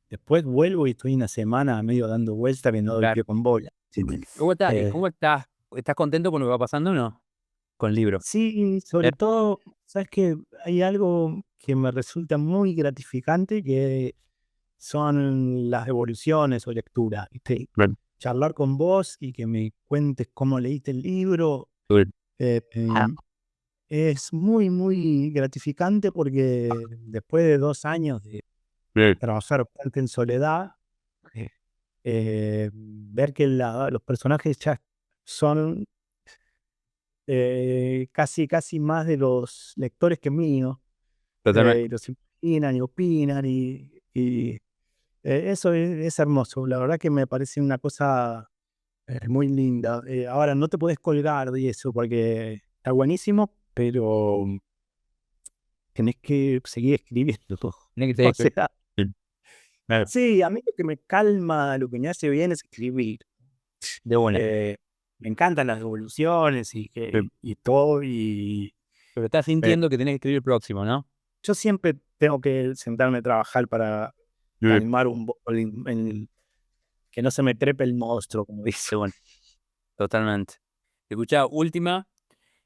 después vuelvo y estoy una semana medio dando vuelta que no doy Claro. pie con bola. Sí, ¿Cómo estás? eh, ¿Cómo estás? ¿Estás contento con lo que va pasando o no? Con el libro. sí, sobre todo, sabes que hay algo que me resulta muy gratificante que son las devoluciones o lectura, ¿viste? Bueno. Charlar con vos y que me cuentes cómo leíste el libro. Bueno. eh, Es muy, muy gratificante porque después de 2 años de Bien. trabajar bastante en soledad, ver que los personajes ya son casi más de los lectores que míos, Totalmente. y los imaginan y opinan eso es hermoso. La verdad que me parece una cosa muy linda. Ahora, no te podés colgar de eso porque está buenísimo, pero tenés que seguir escribiendo. Tiene que O ser. sea, Sí. Claro. sí, a mí lo que me calma, lo que me hace bien es escribir. De buena. Me encantan las evoluciones Sí. y todo, y Pero estás eh, sintiendo que tenés que escribir el próximo, ¿no? yo siempre tengo que sentarme a trabajar para Sí. calmar un poco que no se me trepe el monstruo, como De dice. bueno. Totalmente. Escuchá, última.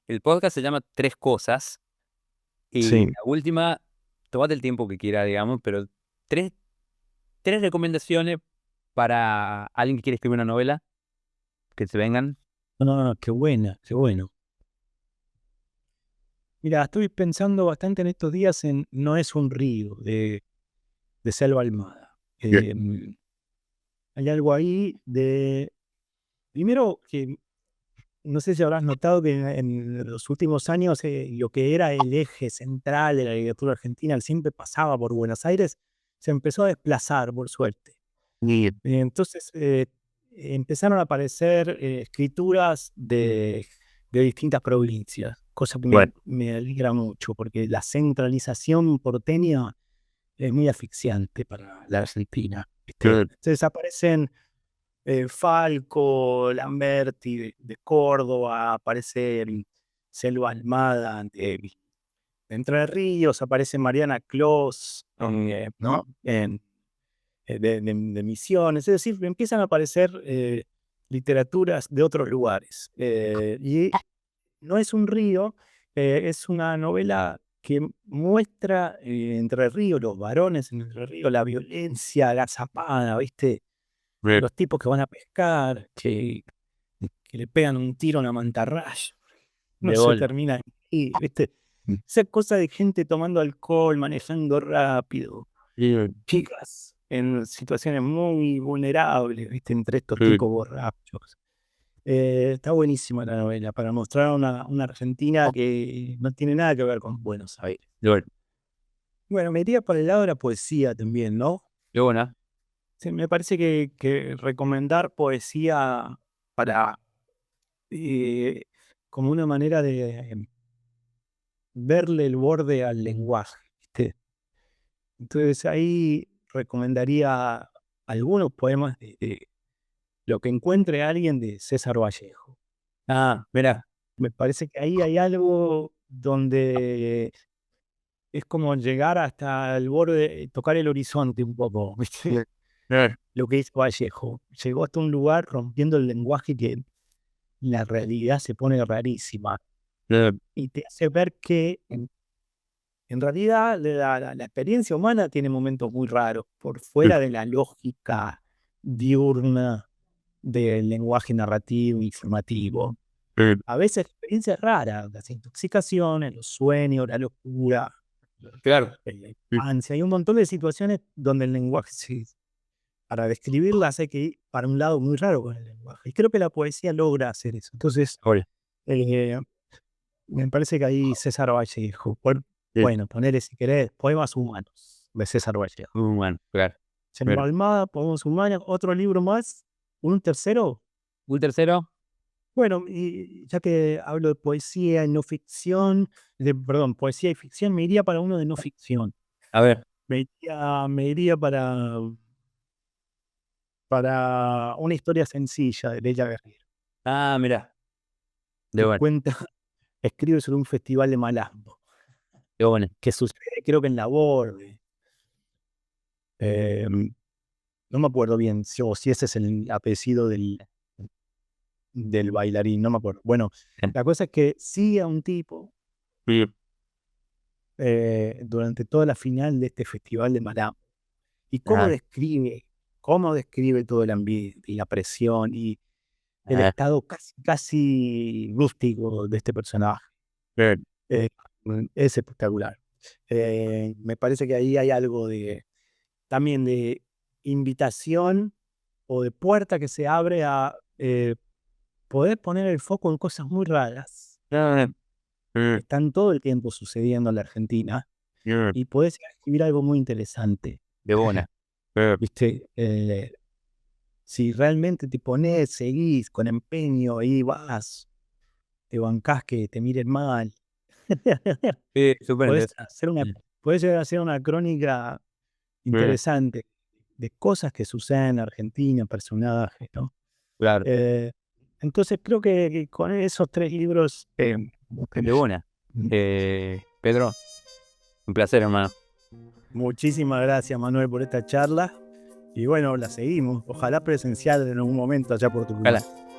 El podcast se llama Tres Cosas. Y Sí. la última, tómate el tiempo que quiera, digamos, pero tres recomendaciones para alguien que quiere escribir una novela que se vengan. No, qué buena, qué bueno. Mira, estoy pensando bastante en estos días en No es un río, de Selva Almada. Hay algo ahí de... Primero, que no sé si habrás notado que en los últimos años lo que era el eje central de la literatura argentina siempre pasaba por Buenos Aires, se empezó a desplazar, por suerte. Entonces empezaron a aparecer escrituras de distintas provincias, cosa que me alegra mucho, porque la centralización porteña es muy asfixiante para la Argentina. Entonces aparecen Falco, Lamberti de Córdoba, aparece Selva Almada de Entre Ríos, aparece Mariana Clos, ¿no? De Misiones, es decir, empiezan a aparecer literaturas de otros lugares. Y No es un río, es una novela que muestra Entre Ríos, los varones en Entre Ríos, la violencia, la zapada, ¿viste? Los tipos que van a pescar, que le pegan un tiro a una mantarraya, no se termina ahí, ¿viste? Esa cosa de gente tomando alcohol, manejando rápido, chicas en situaciones muy vulnerables, ¿viste? Entre estos tipos borrachos. Está buenísima la novela para mostrar una Argentina que no tiene nada que ver con Buenos Aires. Bueno, me iría para el lado de la poesía también, ¿no? Qué buena. Sí, me parece que recomendar poesía para como una manera de verle el borde al lenguaje, ¿viste? Entonces ahí recomendaría algunos poemas de Lo que encuentre alguien de César Vallejo. Mira. Me parece que ahí hay algo donde es como llegar hasta el borde, tocar el horizonte un poco, ¿viste? Lo que hizo Vallejo. Llegó hasta un lugar rompiendo el lenguaje que la realidad se pone rarísima. Y te hace ver que en realidad la experiencia humana tiene momentos muy raros, por fuera de la lógica diurna del lenguaje narrativo, informativo. A veces experiencias raras, las intoxicaciones, los sueños, la locura, Claro. la infancia. Hay un montón de situaciones donde el lenguaje, para describirlas hay que ir para un lado muy raro con el lenguaje. Y creo que la poesía logra hacer eso. Entonces, me parece que ahí César Vallejo, bueno, ponele si querés, Poemas Humanos de César Vallejo. Bueno, claro. Selva Almada, Poemas Humanos, otro libro más, un tercero. ¿Un tercero? Bueno, y ya que hablo de poesía y no ficción, poesía y ficción, me iría para uno de no ficción. A ver. Me iría para Una historia sencilla de Leila Guerriero. Mira. Que escribe sobre un festival de malambo. Qué bueno. Que sucede, creo que en la Borde. No me acuerdo bien si ese es el apellido del bailarín, no me acuerdo. Bueno, la cosa es que sigue a un tipo durante toda la final de este festival de malambo. Y cómo describe todo el ambiente y la presión y el estado casi rústico de este personaje. Es espectacular. Me parece que ahí hay algo también de invitación o de puerta que se abre a poder poner el foco en cosas muy raras. Están todo el tiempo sucediendo en la Argentina y podés escribir algo muy interesante. De buena. ¿Viste? Si realmente te pones, seguís con empeño, ahí vas, te bancás que te miren mal. Sí, súper Podés llegar a hacer una crónica interesante de cosas que suceden en Argentina, personajes, ¿no? Claro. Entonces creo que con esos 3 libros... De buena. Pedro, un placer, hermano. Muchísimas gracias, Manuel, por esta charla. Y bueno, la seguimos. Ojalá presencial en algún momento allá por tu lugar. Ojalá.